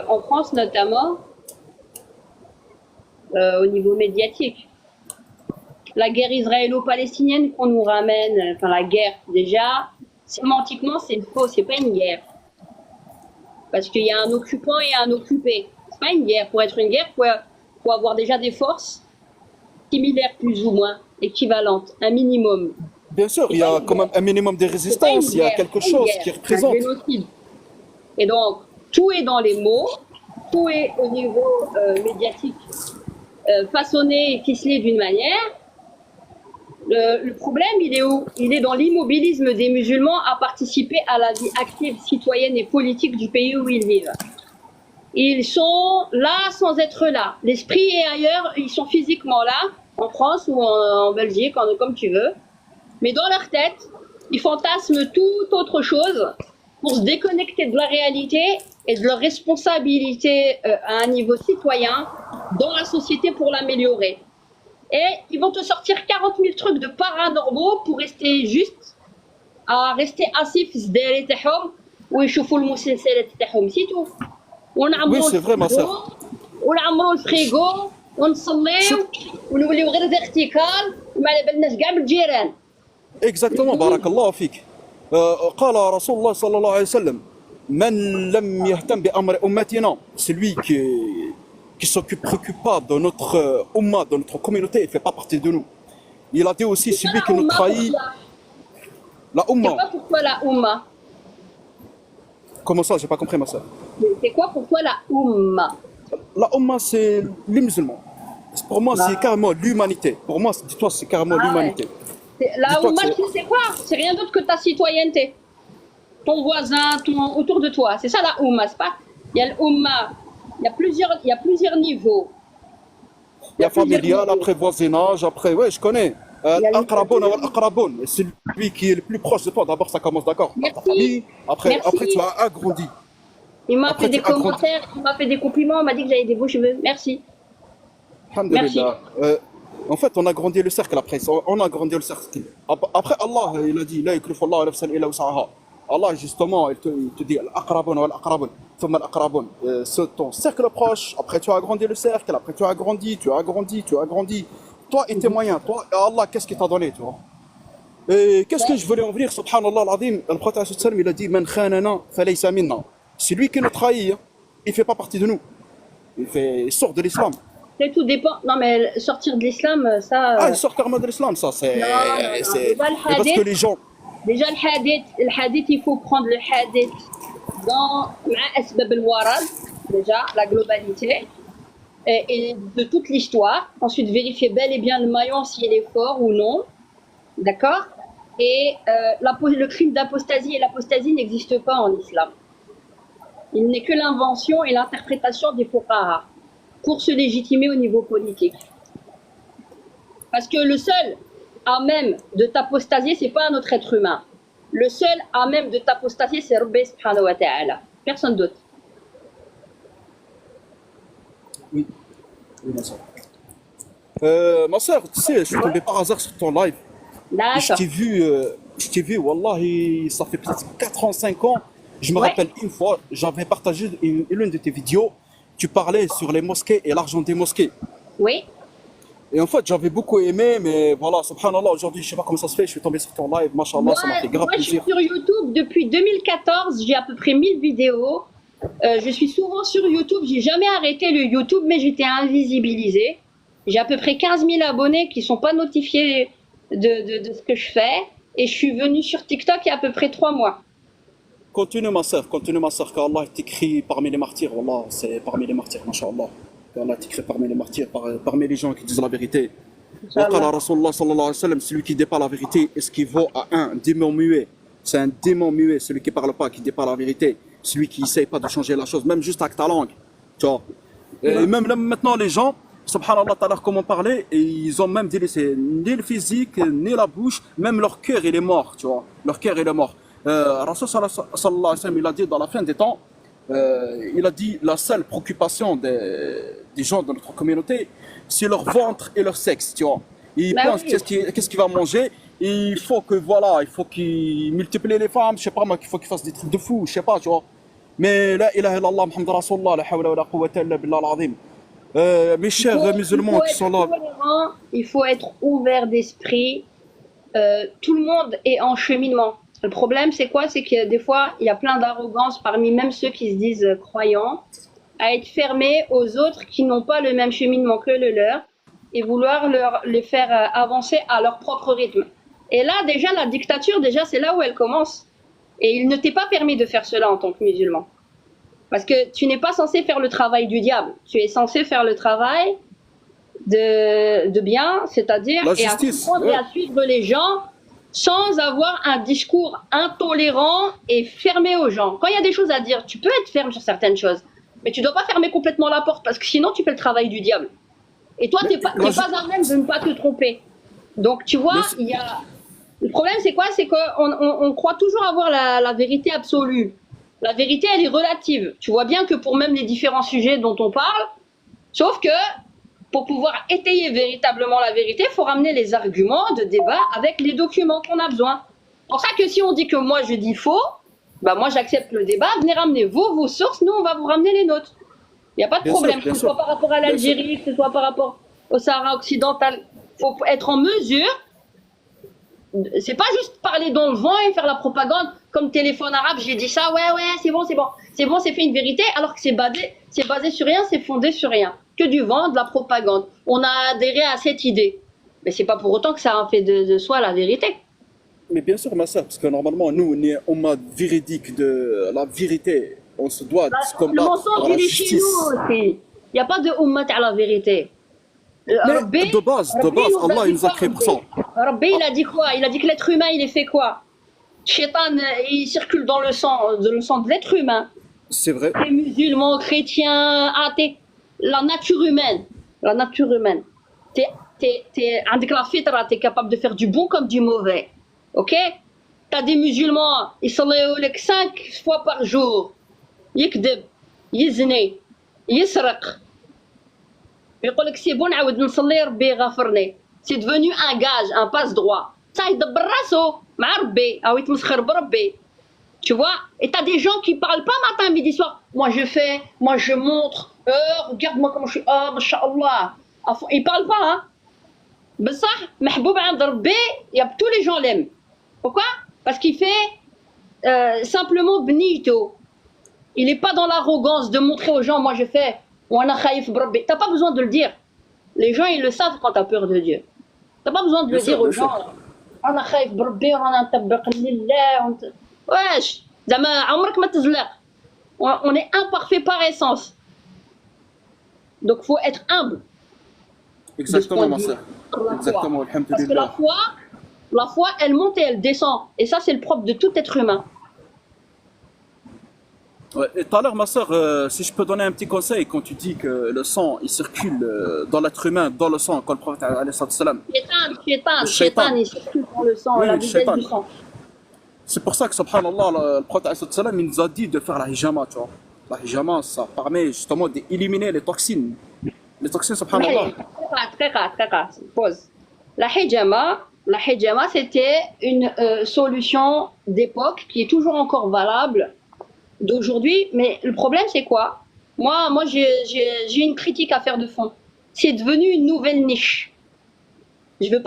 en France notamment au niveau médiatique? La guerre israélo-palestinienne qu'on nous ramène, enfin la guerre déjà, sémantiquement c'est faux, c'est pas une guerre. Parce qu'il y a un occupant et un occupé. C'est pas une guerre. Pour être une guerre, faut avoir déjà des forces similaires plus ou moins, équivalentes, un minimum. Bien sûr, il y a quand même un minimum de résistance, il y a quelque chose qui représente. C'est un génocide. Et donc, tout est dans les mots, tout est au niveau médiatique façonné et ficelé d'une manière. Le problème, il est où? Il est dans l'immobilisme des musulmans à participer à la vie active, citoyenne et politique du pays où ils vivent. Ils sont là sans être là. L'esprit est ailleurs, ils sont physiquement là, en France ou en Belgique, comme tu veux. Mais dans leur tête, ils fantasment tout autre chose pour se déconnecter de la réalité et de leur responsabilité à un niveau citoyen dans la société pour l'améliorer. Et ils vont te sortir 40 000 trucs de paranormaux pour rester juste, à rester assis في السداري تاعهم ويشوفوا المسلسلات تاعهم c'est tout. Oui, c'est vrai, ma sœur. ونعمروا الفريغو ونصليو ونوليو غير فيرتيكال وما على بالناش كاع بالجيران. Exactement, barakallahu fik. قال رسول الله صلى الله عليه وسلم من لم يهتم بأمر أمتنا, celui qui s'occupe, préoccupe pas de notre umma, de notre communauté, il fait pas partie de nous. Il a dit aussi celui qui nous trahit. La C'est umma. quoi pour toi la umma? Comment ça, j'ai pas compris, ma soeur. C'est quoi pour toi la umma? La umma, c'est les musulmans. Pour moi, c'est carrément l'humanité. Pour moi, dis-toi, c'est carrément Ah ouais. l'humanité. La Dis-toi que Oumma, c'est... c'est quoi? C'est rien d'autre que ta citoyenneté. Ton voisin, autour de toi. C'est ça la Oumma, c'est pas? Il y a l'Oumma, il y a plusieurs niveaux. Il Il y y a a plusieurs familial, niveaux. après voisinage, après... Ouais, je connais. Il y a Al-aqraboun ou plusieurs niveaux. al-aqraboun. C'est celui qui est le plus proche de toi. D'abord, ça commence d'accord par ta Merci, famille. Après, tu merci. as agrandi. Il m'a fait Après, tu des agrandis. commentaires, il m'a fait des compliments, il m'a dit que j'avais des beaux cheveux. Merci, merci. Alhamdulillah. En fait, on a grandi le cercle après. On a grandi le cercle. Après, Allah, il a dit, la yukallifu Allahu nafsan illa wus'aha. Allah, justement, il te dit, al-aqraboun ou al-aqraboun. Thumma al-aqraboun. C'est ton cercle proche. Après, tu as agrandi le cercle. Après, tu as agrandi, tu as agrandi, tu as agrandi. Toi et tes moyens. Toi et Allah, qu'est-ce qu'il t'a donné, tu vois? Et qu'est-ce que je voulais en venir, subhanallah al-azim, le prophète sallam, il a dit, man khanana falaysa minna. C'est lui qui nous trahit, hein. Il fait pas partie de nous. Il sort de l'islam. C'est tout dépend. Non, mais sortir de l'islam, ça. Ah, il sort carrément de l'islam, ça, Non, non, non. c'est... Mais parce que les gens... Déjà le hadith, il faut prendre le hadith dans مع أسباب الورد, déjà la globalité et de toute l'histoire. Ensuite, vérifier bel et bien le maillon s'il est fort ou non. D'accord? Et le crime d'apostasie et l'apostasie n'existe pas en islam. Il n'est que l'invention et l'interprétation des fuqaha pour se légitimer au niveau politique. Parce que le seul à même de t'apostasier, c'est pas un autre être humain. Le seul à même de t'apostasier, c'est Rabbi subhanahu wa ta'ala. Personne d'autre. Oui, oui, ma soeur, tu sais, je suis tombé par hasard sur ton live. Et D'accord. je t'ai vu, wallahi, ça fait peut-être 4 ans, 5 ans. Je me Ouais. rappelle une fois, j'avais partagé l'une de tes vidéos. Tu parlais sur les mosquées et l'argent des mosquées. Oui. Et en fait, j'avais beaucoup aimé, mais voilà, subhanallah, aujourd'hui, je sais pas comment ça se fait, je suis tombé sur ton live, mashallah, ça m'a fait grave Moi, je suis plaisir. sur YouTube depuis 2014. J'ai à peu près 1000 vidéos. Je suis souvent sur YouTube. J'ai jamais arrêté le YouTube, mais j'étais invisibilisée. J'ai à peu près 15 000 abonnés qui sont pas notifiés de ce que je fais. Et je suis venue sur TikTok il y a à peu près 3 mois. Continue, ma sœur, qu'Allah t'écrit parmi les martyrs, wallah, c'est parmi les martyrs, mashallah. qu'Allah t'écrit parmi les martyrs, parmi les gens qui disent la vérité. وقال رسول الله صلى الله عليه وسلم, celui qui dit pas la vérité est ce qui vaut à un démon muet. C'est un démon muet, celui qui parle pas, qui dit pas la vérité, celui qui essaye pas de changer la chose, même juste avec ta langue. Tu vois. Et même là, maintenant, les gens, subhanallah, tout à l'heure, comme on parlait, et ils ont même délaissé ni le physique, ni la bouche, même leur cœur, il est mort, tu vois. Leur cœur, il est mort. Rasul sallallahu alayhi wa sallam, il a dit dans la fin des temps, il a dit la seule préoccupation des gens de notre communauté, c'est leur ventre et leur sexe, tu vois. Ils Bah pensent oui. qu'est-ce qu'il va manger. Et il faut que voilà, il faut qu'il multiplie les femmes, je sais pas moi, qu'il faut qu'il fasse des trucs de fou, je sais pas, tu vois. Mais la ilaha illallah Muhammad Rasulullah, la hawla wa la quwwata illa billah al-azim. Mes chers musulmans qui Être sont là, tolérant, il faut être ouvert d'esprit. Tout le monde est en cheminement. Le problème, c'est quoi? C'est que des fois, il y a plein d'arrogance parmi même ceux qui se disent croyants, à être fermés aux autres qui n'ont pas le même cheminement que le leur et vouloir les faire avancer à leur propre rythme. Et là, déjà, la dictature, déjà, c'est là où elle commence. Et il ne t'est pas permis de faire cela en tant que musulman. Parce que tu n'es pas censé faire le travail du diable. Tu es censé faire le travail de bien, c'est-à-dire la et à justice, comprendre et à suivre les gens sans avoir un discours intolérant et fermé aux gens. Quand il y a des choses à dire, tu peux être ferme sur certaines choses, mais tu dois pas fermer complètement la porte parce que sinon tu fais le travail du diable. Et toi, t'es pas à même de ne pas te tromper. Donc tu vois, il y a le problème, c'est quoi? C'est qu'on croit toujours avoir la vérité absolue. La vérité, elle est relative. Tu vois bien que pour même les différents sujets dont on parle, sauf que pour pouvoir étayer véritablement la vérité, il faut ramener les arguments de débat avec les documents qu'on a besoin. C'est pour ça que si on dit que moi je dis faux, bah moi j'accepte le débat, venez ramener vos sources, nous on va vous ramener les nôtres. Il n'y a pas de problème, que ce soit par rapport à l'Algérie, que ce soit par rapport au Sahara occidental. Il faut être en mesure. C'est pas juste parler dans le vent et faire la propagande comme téléphone arabe, j'ai dit ça, ouais, c'est bon, c'est fait une vérité, alors que c'est basé sur rien, c'est fondé sur rien. Que du vent, de la propagande. On a adhéré à cette idée. Mais c'est pas pour autant que ça en fait de soi la vérité. mais bien sûr, ma soeur, parce que normalement, nous, on est en mode véridique de la vérité. On se doit se Le combattre mensonge, par la il est chez justice. nous aussi. Il n'y a pas de ummat à la vérité. Mais Rabbi, de Rabbi base, nous a Allah il dit nous a quoi, créé pour Rabbi? ça. Rabbi, il a dit quoi? Il a dit que l'être humain, il est fait quoi? Shaitan, il circule dans le sang de l'être humain. C'est vrai. Les musulmans, chrétiens, athées, la nature humaine. La nature humaine. Avec la fitra, t'es capable de faire du bon comme du mauvais. Ok? T'as des musulmans, ils صليوا لك 5 fois par jour. يكذب, يزني, يسرق. يقول لك سي بون نعاود نصلي ربي يغفرني. C'est devenu un gage, un passe-droit. Ça يدبر راسو مع ربي أو يتمسخر بربي. Tu vois? Et t'as des gens qui parlent pas matin, midi, soir. Moi je fais, moi je montre. Regarde-moi comment je suis. Oh, mashallah. Ils parlent pas, hein? بصح محبوب عند ربي, tous les gens l'aiment. Pourquoi? Parce qu'il fait simplement benito. Il n'est pas dans l'arrogance de montrer aux gens, moi je fais. T'as pas besoin de le dire. Les gens ils le savent quand t'as peur de Dieu. T'as pas besoin de le dire aux gens. أنا خايف بربي وأنا نطبق لله. wesh, زعما عمرك ما تزلق. On est imparfait par essence. Donc faut être humble. Exactement, ma sœur. Exactement, Parce que la foi, elle monte et elle descend. Et ça, c'est le propre de tout être humain. Ouais, et tout à l'heure, ma sœur, si je peux donner un petit conseil, quand tu dis que le sang, il circule dans l'être humain, dans le sang, quand le prophète alayhi salam. Shaitan, il circule dans le sang, Oui, la vitesse du sang. C'est pour ça que, subhanallah, le prophète alayhi salam, il nous a dit de faire la hijama, tu vois. La hijama, ça permet justement d'éliminer les toxines. Les toxines, subhanallah. Très rare. Pause. La hijama, c'était une solution d'époque qui est toujours encore valable d'aujourd'hui. Mais le problème, c'est quoi? Moi j'ai une critique à faire de fond. C'est devenu une nouvelle niche. Je veux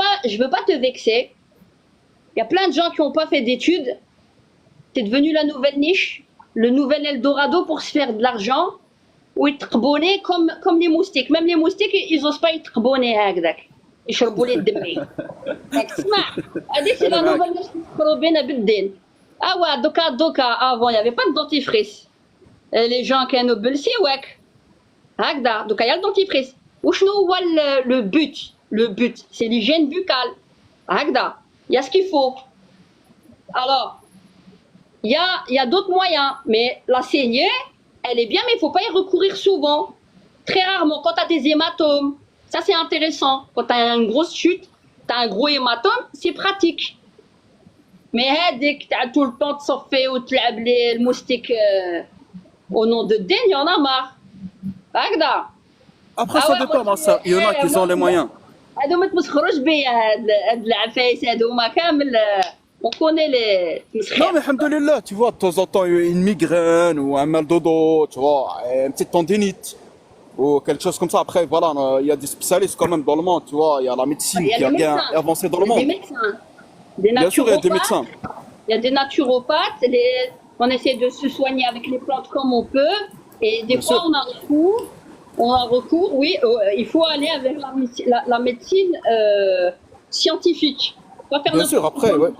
pas te vexer. Il y a plein de gens qui n'ont pas fait d'études. C'est devenu la nouvelle niche, le nouvel Eldorado pour se faire de l'argent. ويتقبوني comme les moustiques. Même les moustiques, ils n'osent pas يتقبوني هكذاك. يشربوا لي دمي. اسمع, هذه c'est la nouvelle niche اللي يفكروا بينا بالدين. دوكا avant il n'y avait pas de dentifrice. Les gens كانوا بالسواك. هكذا دوكا il y a le dentifrice. وشنو هو le but, c'est l'hygiène buccale. هكذا, il y a ce qu'il faut. Alors, il y a d'autres moyens, mais la saignée, elle est bien, mais il ne faut pas y recourir souvent. Très rarement, quand tu as des hématomes, ça c'est intéressant. Quand tu as une grosse chute, tu as un gros hématome, c'est pratique. Mais dès que tu as tout le temps de s'offer ou de le moustique au nom de Dieu, il y en a marre. Après, ça dépend, ma sœur. Il y en a qui ont les moyens. On connaît les. Non, mais alhamdoulilah, tu vois, de temps en temps, une migraine ou un mal de dos, tu vois, une petite tendinite ou quelque chose comme ça. Après, voilà, il y a des spécialistes quand même dans le monde, tu vois, il y a la médecine qui a bien avancé dans le monde. Il y a des médecins. Bien sûr, il y a des médecins. Il y a des naturopathes. On essaie de se soigner avec les plantes comme on peut. Et des fois, on a recours, oui, il faut aller avec la médecine scientifique. Bien sûr, après, ouais.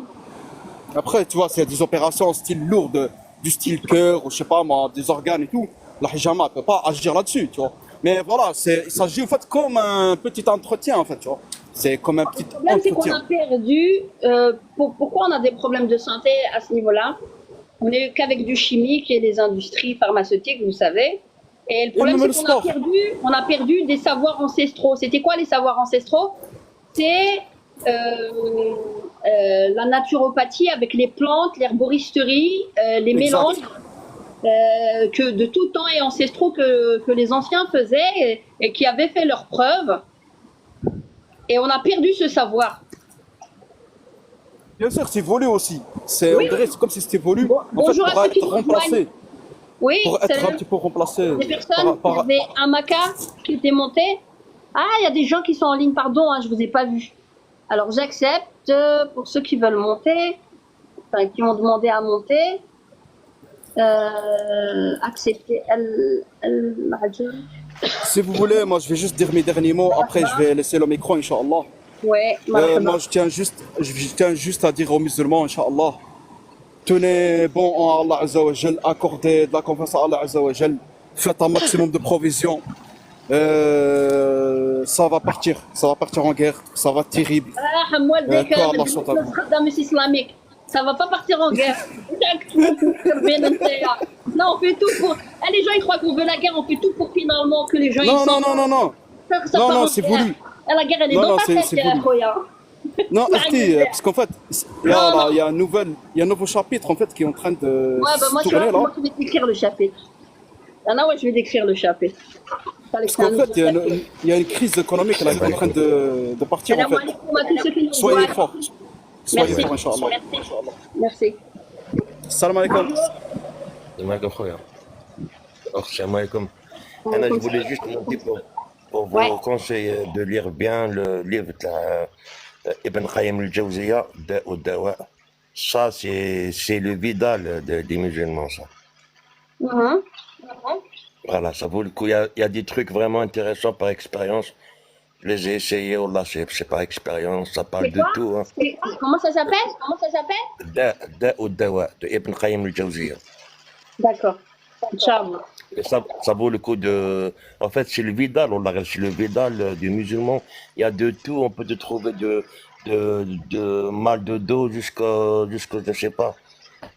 Après, tu vois, c'est des opérations style lourdes, du style cœur, ou je sais pas moi, des organes et tout. La hijama ne peut pas agir là-dessus, tu vois. Mais voilà, il s'agit en fait comme un petit entretien, en fait, tu vois. C'est comme un petit entretien. Le problème, c'est qu'on a perdu. Pourquoi on a des problèmes de santé à ce niveau-là? On n'est qu'avec du chimique et des industries pharmaceutiques, vous savez. Et le problème, c'est qu'on a perdu des savoirs ancestraux. C'était quoi les savoirs ancestraux? C'est la naturopathie avec les plantes, l'herboristerie, les mélanges que de tout temps et ancestraux que les anciens faisaient et qui avaient fait leurs preuves. Et on a perdu ce savoir. Bien sûr, c'est volé aussi. C'est comme si c'était volé. En fait, Bonjour pour à ceux qui être nous remplacé. rejoignent. Oui, Pour être un petit peu remplacé. des personnes qui avaient un maca qui était monté. Ah, il y a des gens qui sont en ligne, pardon, hein, je vous ai pas vu. Alors j'accepte pour ceux qui veulent monter, enfin qui m'ont demandé à monter. Accepter. Si vous voulez, moi je vais juste dire mes derniers mots. Après, je vais laisser le micro, Inch'Allah. Ouais, moi je tiens juste à dire aux musulmans, Inch'Allah, tenez bon en Allah Azza wa Jal, accordez de la confiance à Allah Azza wa Jal, faites un maximum de provisions. Ça va partir en guerre, ça va être terrible. حم والديك Que ما Allah تجيش soit avec nous. تخدم مش اسلاميك. Ça va pas partir en guerre. Non, on fait tout pour. Ah, les gens ils croient qu'on veut la guerre, on fait tout pour finalement que les gens ils Non, non, sortent. non, non, non. Que ça Non, part non, en c'est guerre. voulu. Ah, la guerre elle est Non, dans non, ta tête, c'est voulu. Khoya. Non, Pas Arti, une guerre. parce qu'en fait, Non, non. il y a il y a un nouveau chapitre en fait qui est en train de Ouais, bah se moi, tu tourner vois, là. moi je vais décrire le chapitre. Ah non, ouais, je vais décrire le chapitre. Fallait que Parce c'est un qu'en fait, nouveau chapitre. il y a une crise économique là, qui est en train de partir en Salam fait. alaikum à tous ceux qui nous Soyez voient. forts. Soyez Merci. forts, Inch'Allah. Merci. Salam alaikum. Salam alaikum, khoya. Salam alaikum. Anna, je voulais juste monter pour vous Ouais. conseiller de lire bien le livre de Ibn Qayyim al-Jawziyya, Da'u Dawa. Ça, c'est le Vidal des musulmans, ça. Mhm. Voilà, ça vaut le coup. Il y a des trucs vraiment intéressants par expérience. Je les ai essayés, oh là, c'est par expérience, ça parle C'est de quoi? tout. Hein. Comment ça s'appelle? Comment ça s'appelle? Da'u Dawa, de Ibn Qayyim al-Jawziyya. D'accord. Inch'Allah. Et ça vaut le coup de. En fait, c'est le Vidal, on l'appelle, c'est le Vidal du musulman. Il y a de tout, on peut te trouver de mal de dos jusqu'à, je sais pas.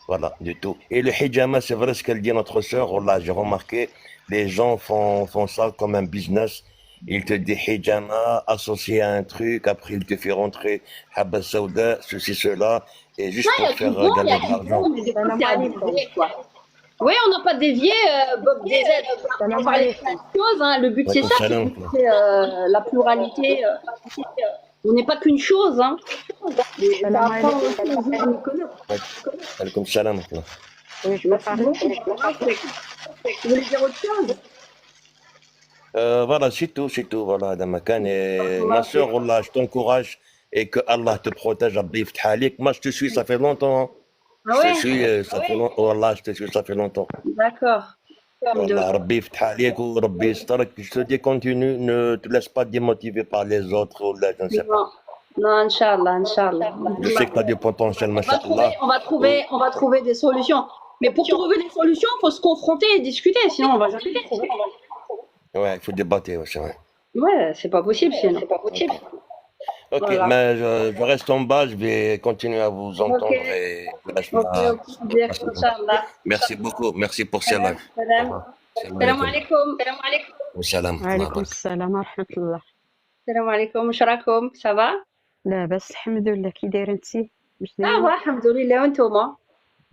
Voilà, de tout. Et le hijama, c'est vrai ce qu'elle dit notre sœur, oh là, j'ai remarqué, les gens font ça comme un business. Ils te disent hijama, associé à un truc, après ils te font rentrer habba saouda, ceci, cela, et juste Il y pour a du faire bon, il y gagner a de du l'argent. bon, mais des fois, c'est abusé, quoi. Oui, on n'a pas dévié, Bob des aides. On parlait de plein de choses, hein. Le but, c'est ça, c'est Salam. de montrer, la pluralité. On n'est pas qu'une chose, hein. Et ça apprend aussi aux gens à nous connaître. Alaikum salam. Merci beaucoup. Vous voulez dire autre chose? Voilà, c'est tout, voilà, Damakan. Et ma soeur, Allah, je t'encourage et que Allah te protège, Rabbi yaftah alik. Moi, je te suis, ça fait longtemps. Hein. Ah Je te ouais? suis, ça fait longtemps. Oh Allah, je te suis, ça fait longtemps. D'accord. Voilà, Rabbi yaftah alik ou Rabbi yastarak. Je te dis, continue, ne te laisse pas démotiver par les autres ou là, je ne sais pas. Non, non, Inch'Allah, Inch'Allah. Je sais que tu as du potentiel, mashallah. On va trouver des solutions. Mais pour trouver des solutions, il faut se confronter et discuter, sinon on va jamais les trouver. Ouais, il faut débattre, ouais, c'est vrai. Ouais, c'est pas possible sinon. Ok, Voilà. mais je reste en bas, je vais continuer à vous entendre Ok. et je laisse Ok, ma- Inch'Allah. Merci beaucoup, merci pour ces lives. Salam. Salam alaikum. Salam alaikum. Salam. وعليكم السلام ورحمة الله. Salam alaikum. واش راكم؟ Ça va? لاباس الحمد لله. كي دايرة انتي؟ واش Ça دايرة؟ va, alhamdoulilah, وانتوما؟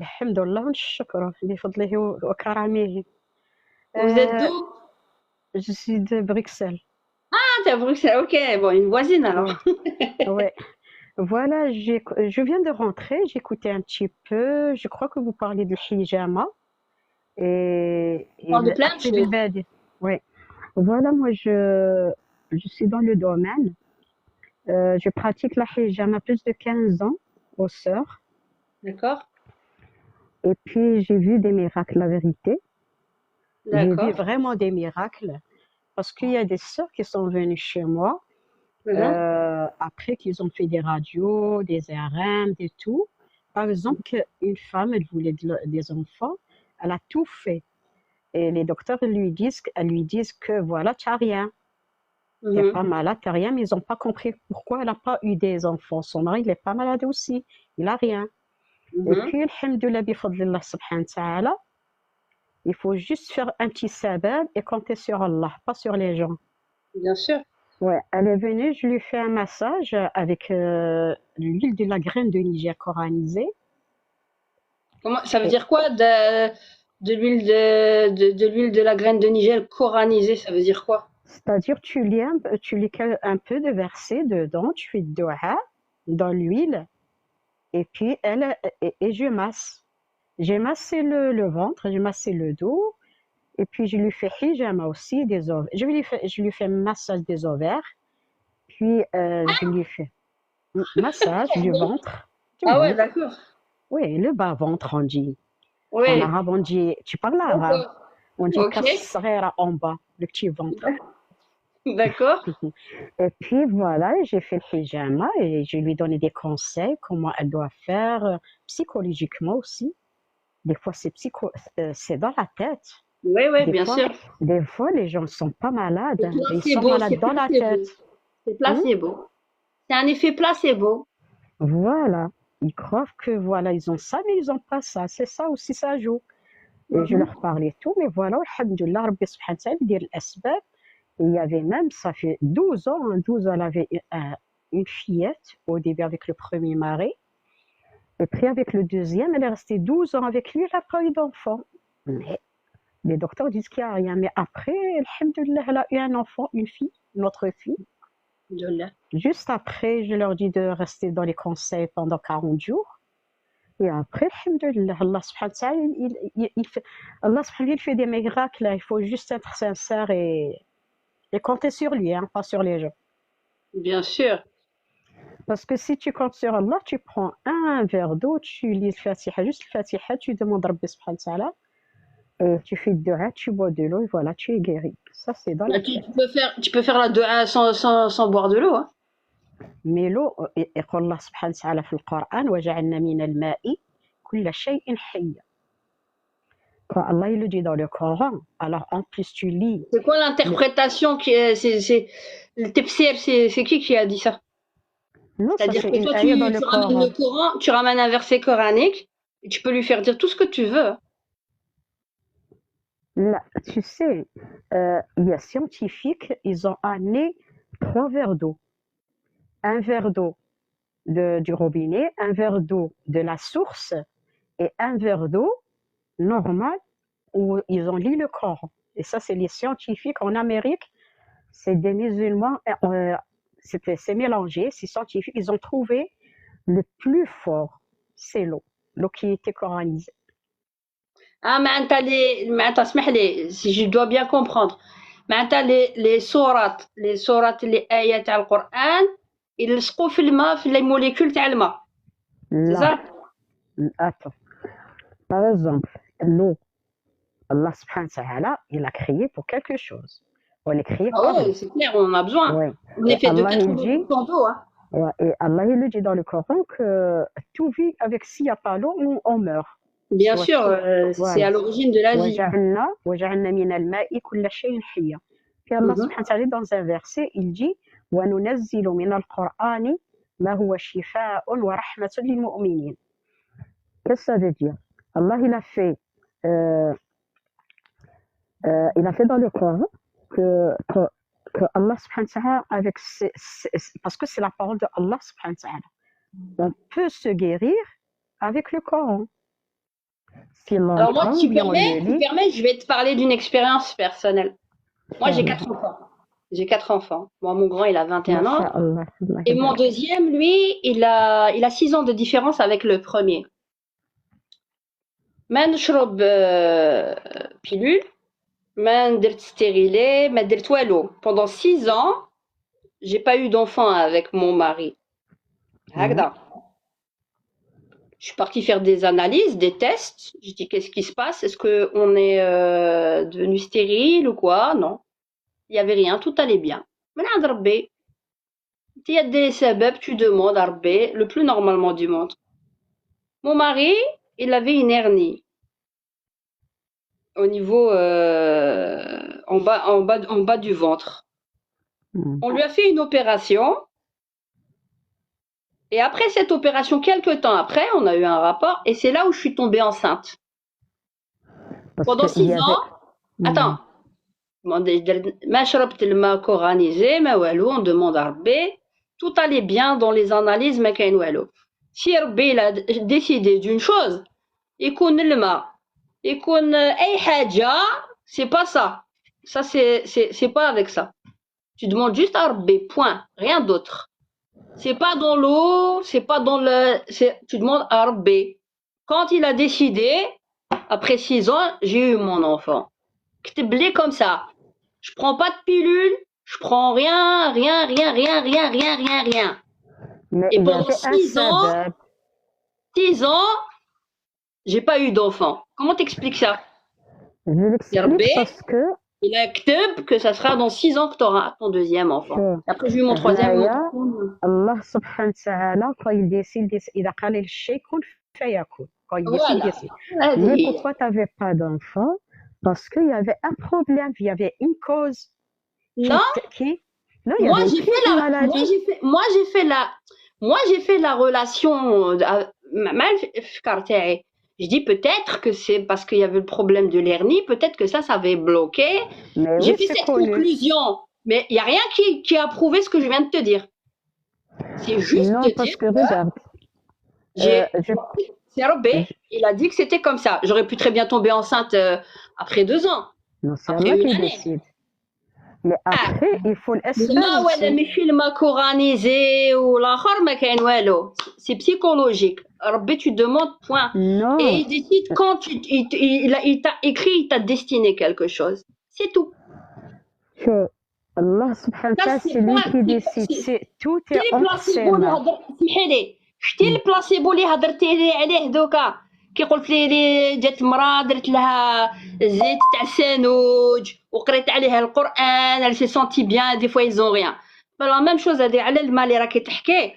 الحمد لله ونشكره بفضله وكرمه. Vous êtes d'où? Je suis de Bruxelles. Ah, t'es à Bruxelles, ok. Bon, une voisine alors. Ouais. Voilà, je viens de rentrer, j'écoutais un petit peu. Je crois que vous parlez de hijama. On parle de plein de choses. Ouais. Voilà, moi je suis dans le domaine. Je pratique la hijama plus de 15 ans aux sœurs. D'accord? Et puis j'ai vu des miracles, la vérité. J'ai vu D'accord. vraiment des miracles parce qu'il y a des sœurs qui sont venues chez moi après qu'ils ont fait des radios, des IRM, des tout. Par exemple, une femme, elle voulait des enfants, elle a tout fait. Et les docteurs elles lui disent que voilà, tu n'as rien. Tu n'es pas malade, tu n'as rien, mais ils n'ont pas compris pourquoi elle n'a pas eu des enfants. Son mari, il n'est pas malade aussi, il n'a rien. Et puis, alhamdoulilah, bifadlillah subhanahu wa ta'ala, il faut juste faire un petit sabab et compter sur Allah, pas sur les gens. Bien sûr. Ouais, elle est venue, je lui ai fait un massage avec l'huile de la graine de Niger coranisée. Comment, ça veut dire quoi de l'huile de l'huile de la graine de Niger coranisée, ça veut dire quoi? C'est-à-dire, tu lis un peu de versets dedans, tu fais doha dans l'huile, et puis et je masse. J'ai massé le ventre, j'ai massé le dos, et puis je lui fais hijama aussi des ovaires. Je lui fais massage des ovaires, puis je lui fais massage du ventre. Ah ouais, d'accord. Oui, le bas-ventre, on dit. Oui. En arabe, on dit, tu parles arabe, on dit Ok. kasra en bas, le petit ventre. D'accord. Et puis voilà, j'ai fait le hijama et je lui ai donné des conseils, comment elle doit faire psychologiquement aussi. Des fois, c'est dans la tête. Oui, oui, Des bien fois, sûr. des fois, les gens ne sont pas malades, C'est hein, mais ils sont placebo, c'est malades dans la tête. placebo. C'est Hein. placebo. C'est un effet placebo. Voilà. Ils croient que voilà, ils ont ça, mais ils n'ont pas ça. C'est ça aussi, ça joue. Et je Mhm. leur parlais tout, mais voilà, alhamdoulilah, Rabbi subhanahu wa ta'ala, il dit l'asbab. Et il y avait même, ça fait 12 ans, hein, 12 ans, elle avait une fillette au début avec le premier mari. Et puis avec le deuxième, elle est restée 12 ans avec lui, elle n'a pas eu d'enfant. Mais les docteurs disent qu'il n'y a rien. Mais après, alhamdoulilah, elle a eu un enfant, une fille, notre fille. Alhamdoulilah. Juste après, je leur dis de rester dans les conseils pendant 40 jours. Et après, alhamdoulilah, Allah subhanahu wa ta'ala, Allah subhanahu wa ta'ala, il fait des miracles. Là. Il faut juste être sincère et compter sur lui, hein, pas sur les gens. Bien sûr. Parce que si tu comptes sur Allah, tu prends un verre d'eau, tu lis le Fatiha, juste le Fatiha, tu demandes Rabbi subhanahu wa ta'ala, et tu fais le dua, tu bois de l'eau, et voilà, tu es guéri. Ça, c'est dans la Bah, tête. tu peux faire la dua sans boire de l'eau. Hein. Mais l'eau, يقول الله سبحانه وتعالى في القرآن وجعلنا من الماء كل شيء حي. Quand Allah il le dit dans le Coran, alors en plus tu lis. C'est quoi l'interprétation qui est, le tafsir, c'est qui a dit ça? Non, ça C'est-à-dire c'est que une toi, ayah dans tu le ramènes le Coran. Coran, tu ramènes un verset coranique, et tu peux lui faire dire tout ce que tu veux. Là, tu sais, il y a scientifiques, ils ont amené 3 verres d'eau. Un verre d'eau du robinet, un verre d'eau de la source et un verre d'eau normal où ils ont lu le Coran. Et ça, c'est les scientifiques en Amérique, c'est des musulmans, c'est mélangé, c'est scientifique, ils ont trouvé le plus fort, c'est l'eau qui était coranisée. Ah, معناتها اسمح لي, si je dois bien comprendre. معناتها les sourates, les ayats تاع القرآن يلصقوا في الماء في les molécules تاع الماء. C'est Là, ça? attends, par exemple, l'eau, Allah subhanahu wa ta'ala, il a créé pour quelque chose. On est créé Ah par ouais, l'eau. c'est clair, on en a besoin. Ouais. On Et est fait de Allah, il dit, 80% d'eau. Hein. ouais, et Allah, il le dit dans le Coran que tout vit avec s'il n'y a pas l'eau, on meurt. Bien Soit sûr, tout. c'est Voilà. à l'origine de la vie. وجعلنا من الماء كل شيء حي. Puis Allah Mhm. subhanahu wa ta'ala, dans un verset, il dit وَنُنَزِّلُ مِنَ الْقُرْآنِ مَا هُوَ شِفَاءٌ وَرَحْمَةٌ لِلْمُؤْمِنِينَ. Qu'est-ce que ça veut dire? Allah, il a fait dans le Coran que Allah subhanahu wa ta'ala, parce que c'est la parole de Allah subhanahu wa ta'ala, on peut se guérir avec le Coran. Si Alors moi, l'entend, tu bien on le lit. permets, je vais te parler d'une expérience personnelle. Moi, j'ai Inch'Allah. 4 enfants. J'ai 4 enfants. Moi, mon grand, il a 21 ans. Masha'Allah. Allah Et mon yabarak. deuxième, lui, il a 6 ans de différence avec le premier. ما نشرب pilule, ما درت stérilet, ما درت والو. Pendant 6 ans, j'ai pas eu d'enfant avec mon mari. هكذا. Je suis partie faire des analyses, des tests. Je dis qu'est-ce qui se passe? Est-ce qu'on est devenu stérile ou quoi? Non. Il n'y avait rien, tout allait bien. Mais là, Rabbi, il y a des sabab, tu demandes à Rabbi, le plus normalement du monde. Mon mari, il avait une hernie au niveau en bas du ventre. On lui a fait une opération. Et après cette opération, quelques temps après, on a eu un rapport et c'est là où je suis tombée enceinte. Pendant 6 ans, attends, ما شربت الماء coranisé, ما والو, on demande à Rabbi, tout allait bien dans les analyses, ما كاين والو. Si Rabbi il a décidé d'une chose, يكون الماء, يكون أي حاجة, c'est pas ça. Ça c'est pas avec ça. Tu demandes juste à Rabbi, point, rien d'autre. C'est pas dans l'eau, c'est pas dans tu demandes à Rabbi. Quand il a décidé, après 6 ans, j'ai eu mon enfant. كتب comme ça. Je prends pas de pilule, je prends rien. Mais Et pendant 6 ans, j'ai pas eu d'enfant. Comment t'expliques ça? Je l'explique parce que il a كتب que ça sera dans 6 ans que tu auras ton deuxième enfant. Après, j'ai eu mon troisième enfant. Allah subhanahu wa ta'ala, quand il décide, il a قال الشيء كن فيكون. Quand il décide, il décide. Mais pourquoi tu n'avais pas d'enfant? Parce qu'il y avait un problème, il y avait une cause Non, non, il y moi avait j'ai écrit fait une la, maladie. moi j'ai fait la relation. مع الفكر تاعي. Je dis peut-être que c'est parce qu'il y avait le problème de l'hernie, peut-être que ça avait bloqué. Mais J'ai oui, fait c'est cette connu. conclusion, mais il n'y a rien qui a prouvé ce que je viens de te dire. C'est juste Non, de parce dire que que regarde, j'ai. je, C'est Robé, je- il a dit que c'était comme ça. J'aurais pu très bien tomber enceinte après 2 ans, non, c'est après Allah une qui année. décide. Mais Ah, après, il faut ما l'espérer ولا aussi. ماشي الماكورانيزي والاخر ما كاين والو. C'est psychologique. Rabbi, tu demandes point. Et Non, il décide quand il t'a écrit, il t'a destiné quelque chose. C'est tout. que Allah subhanahu wa Ça ta'ala, c'est c'est lui pas qui décide. Tout est شتي entre ses البلاسيبو اللي mains. هضر سمحي لي شتي البلاسيبو اللي هضرتي لي عليه دوكا كي قلت لي جات المراه درت لها الزيت تاع السانوج وقريت عليها القران elle s'est sentie bien des fois ils ont rien لا ميم شوز هذه على الماء اللي راكي تحكي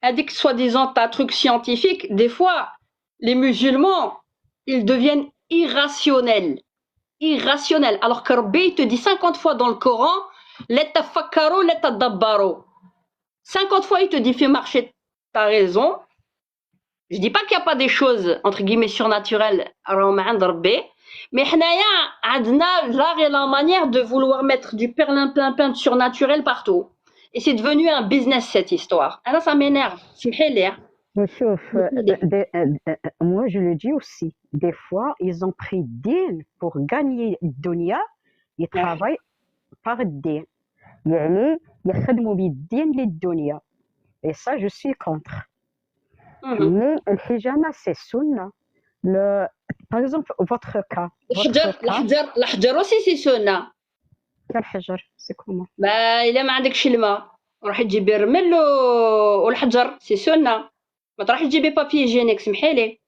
هذيك سوا ديزون تاع truc scientifique des fois les musulmans ils deviennent irrationnels alors que Rabbi te dit 50 fois dans le Coran لا تفكروا لا تدبروا 50 fois, il te dit fais marcher ta raison. Je dis pas qu'il n'y a pas des choses entre guillemets surnaturelles, mais حنايا عندنا l'art et la manière de vouloir mettre du perlimpinpin de surnaturel partout. Et c'est devenu un business cette histoire. Alors ça m'énerve. سمحي لي. Sauf, moi, je le dis aussi. Des fois, ils ont pris din pour gagner dunya. Ils travaillent par din. يعني يخدموا بالدين للدنيا. Et ça, je suis contre. Mais le hijama, c'est sunna. Par exemple, votre cas. الحجر aussi c'est sunna. Quel hajar? C'est comment? bah إلا ما عندكش الماء روحي تجيبي الرمل والحجر سي سنة ما تروحي تجيبي بابي هيجينيك سمحي لي.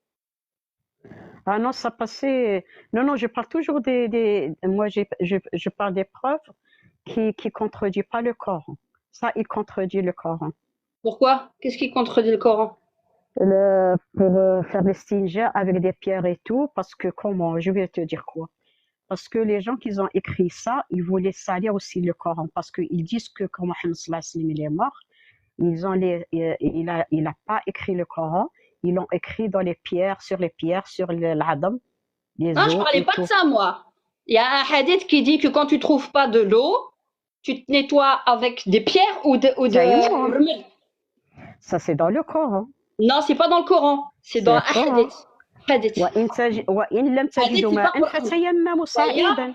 Ah non, ça passait. Non, non, je parle toujours moi, je parle des preuves qui contredit pas le Coran. Ça, il contredit le Coran. Pourquoi? Qu'est-ce qui contredit le Coran? Pour faire des stinjas avec des pierres et tout, parce que comment? Je vais te dire quoi? Parce que les gens qui ont écrit ça, ils voulaient salir aussi le Coran, parce qu'ils disent que quand Mohammed sallallahu alayhi wa sallam il est mort, il a pas écrit le Coran, ils l'ont écrit dans les pierres, sur l'adam, les Non, je os parlais et pas de tout. ça, moi. Il y a un hadith qui dit que quand tu trouves pas de l'eau, tu te nettoies avec des pierres ou de Taïmoun. remède. Ça, c'est dans le Coran. Non, c'est pas dans le Coran, c'est dans un le Coran. hadith. Hadith. وإن لم تجدوا ماء فتيمموا صعيدا.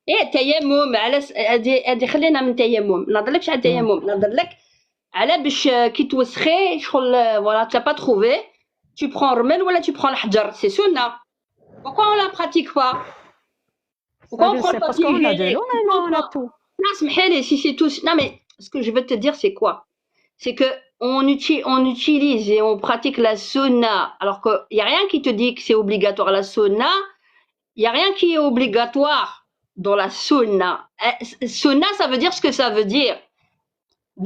ايه تيمم على هادي خلينا من تيمم ما نهضرلكش على التيمم نهضرلك على باش كي توسخي شغل فوالا tu n'as pas trouvé tu prends الرمل ولا tu prends الحجر c'est sunna. Pourquoi on la pratique pas? Pourquoi on prend le Parce papier qu'on a de hygiénique? l'eau, on a tout. Non, سمحي لي si c'est tout. Non mais ce que je veux te dire c'est quoi? C'est que on utilise et on pratique la sunna alors qu'il y a rien qui te dit que c'est obligatoire la sunna. Il y a rien qui est obligatoire dans la sunna. Sunna, ça veut dire ce que ça veut dire.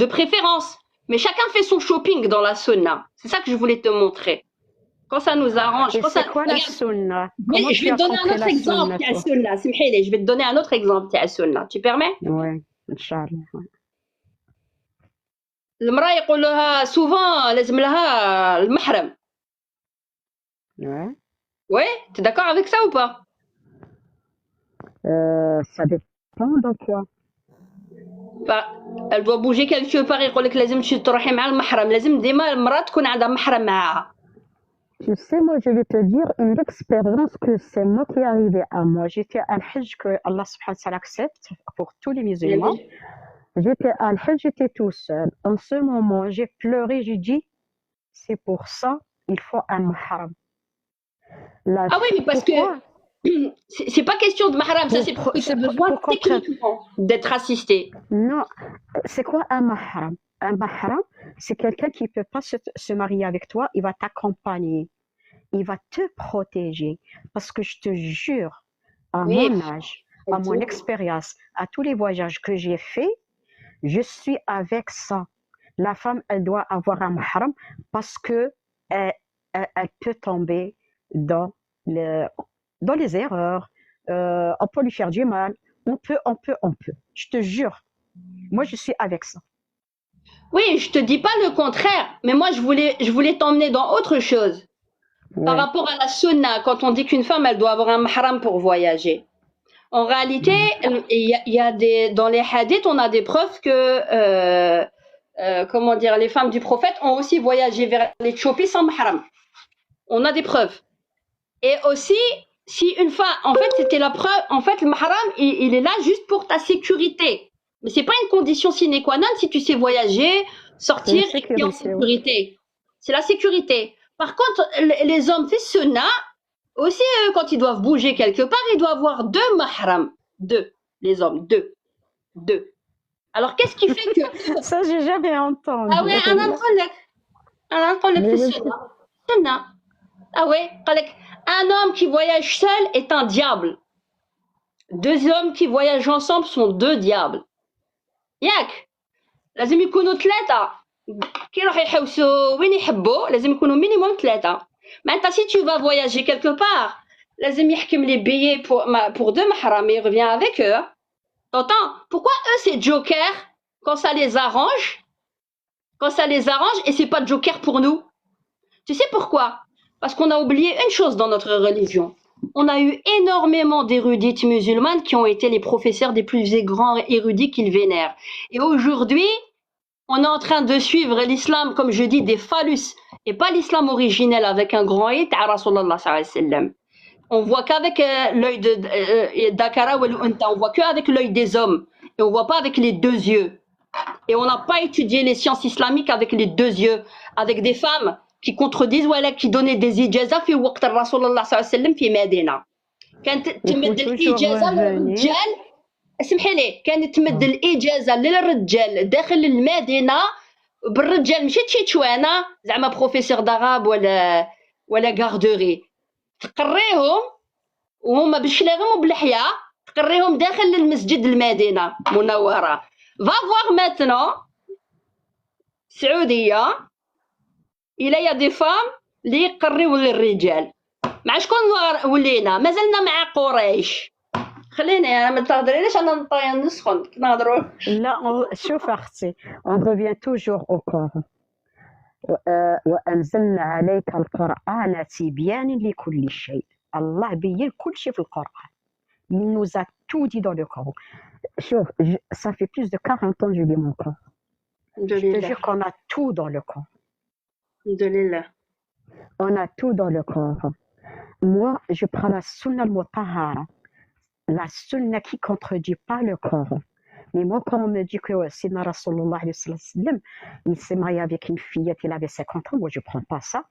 De préférence. Mais chacun fait son shopping dans la sunna. C'est ça que je voulais te montrer. Quand ça nous arrange. Et c'est quoi la sunna? Mais je vais te donner un autre exemple de la sunna. Je vais te donner un autre exemple de la sunna. Tu permets? Oui, Inch'Allah. المرأة يقول لها souvent لازم لها المحرم. Ouais. Ouais, t'es d'accord avec ça ou pas? Ça dépend de quoi. Elle doit bouger quelque part يقول لك لازم تروحي مع المحرم لازم ديما المرأة تكون عندها محرم معاها. Tu sais, moi, je vais te dire une expérience que c'est moi qui est arrivé à moi. J'étais à Al-Hajj que Allah subhanahu wa ta'ala accepte pour tous les musulmans. J'étais à Al-Hajj, j'étais tout seul. En ce moment, j'ai pleuré, j'ai dit, c'est pour ça, il faut un mahram. Ah oui, mais parce que c'est pas question de mahram, ça c'est parce que tu as besoin techniquement d'être assisté. Non, c'est quoi un mahram? Un mahram, c'est quelqu'un qui ne peut pas se marier avec toi, il va t'accompagner, il va te protéger. Parce que je te jure, à mon âge, à mon expérience, à tous les voyages que j'ai faits, je suis avec ça. La femme, elle doit avoir un mahram parce que elle peut tomber dans les erreurs, on peut lui faire du mal, on peut. Je te jure, moi je suis avec ça. Oui, je te dis pas le contraire, mais moi je voulais t'emmener dans autre chose. Par Ouais. rapport à la sunna, quand on dit qu'une femme elle doit avoir un mahram pour voyager. En réalité, il y a dans les hadiths, on a des preuves que comment dire, les femmes du prophète ont aussi voyagé vers l'Éthiopie sans mahram. On a des preuves. Et aussi, si une femme, en fait, c'était la preuve, en fait, le mahram, il est là juste pour ta sécurité. Mais c'est pas une condition sine qua non si tu sais voyager, sortir et puis en sécurité. C'est la sécurité. Par contre, les hommes fait sunna, aussi, quand ils doivent bouger quelque part, ils doivent avoir 2 mahrams. 2, les hommes, 2. Alors, qu'est-ce qui fait que... Ça, j'ai jamais entendu. Ah ouais, أنا نقول لك في السنة. Ah ouais, un homme qui voyage seul est un diable. 2 hommes qui voyagent ensemble sont 2 diables. ياك لازم يكونوا 3 كي يروحوا يحوسوا وين يحبوا لازم يكونوا minimum 3. معناتها si tu vas voyager quelque part لازم يحكم les billets pour 2 mahrams et il revient avec eux. T'entends? Pourquoi eux c'est joker quand ça les arrange? Quand ça les arrange et c'est pas joker pour nous? Tu sais pourquoi? Parce qu'on a oublié une chose dans notre religion. On a eu énormément d'érudites musulmanes qui ont été les professeurs des plus grands érudits qu'ils vénèrent. Et aujourd'hui, on est en train de suivre l'islam, comme je dis, des phallus, et pas l'islam originel avec un grand I, ta Rasulallah sallallahu alayhi wa sallam. On voit qu'avec l'œil de Dakara ou l'Unta, on voit qu'avec l'œil des hommes, et on voit pas avec les 2 yeux. Et on n'a pas étudié les sciences islamiques avec les 2 yeux, avec des femmes qui contredisent ou qui donnaient des ijazas في وقت الرسول الله صلى الله عليه وسلم في مدينة. كانت تمد الإجازة للرجال اسمحي لي كانت تمد الإجازة للرجال داخل المدينة بالرجال ماشي تشيتشوانة زعما بروفيسور داراب ولا غاردوري تقريهم وهما بالشلاغم وبالحياة تقريهم داخل المسجد المدينة منورة. Va voir maintenant سعودية il y a des femmes اللي يقريو للرجال. مع شكون ولينا؟ مازلنا مع قريش. خليني ما تهضريناش انا نسخن نهضروا. لا شوف اختي on revient toujours au Coran. وأنزلنا عليك القرآن تبيانا لكل شيء. الله بين كل شيء في القرآن. Il nous a tout dit dans le Coran. Chauffe, ça fait plus de 40 ans que je lis mon Coran. Je te jure qu'on a tout dans le Coran. On a tout dans le Coran. Moi, je prends la sunna al-mutahhara, la sunna qui contredit pas le Coran. Mais moi, quand on me dit que Sidna Rasulullah il s'est marié avec une fillette, il avait 50 ans, moi je prends pas ça.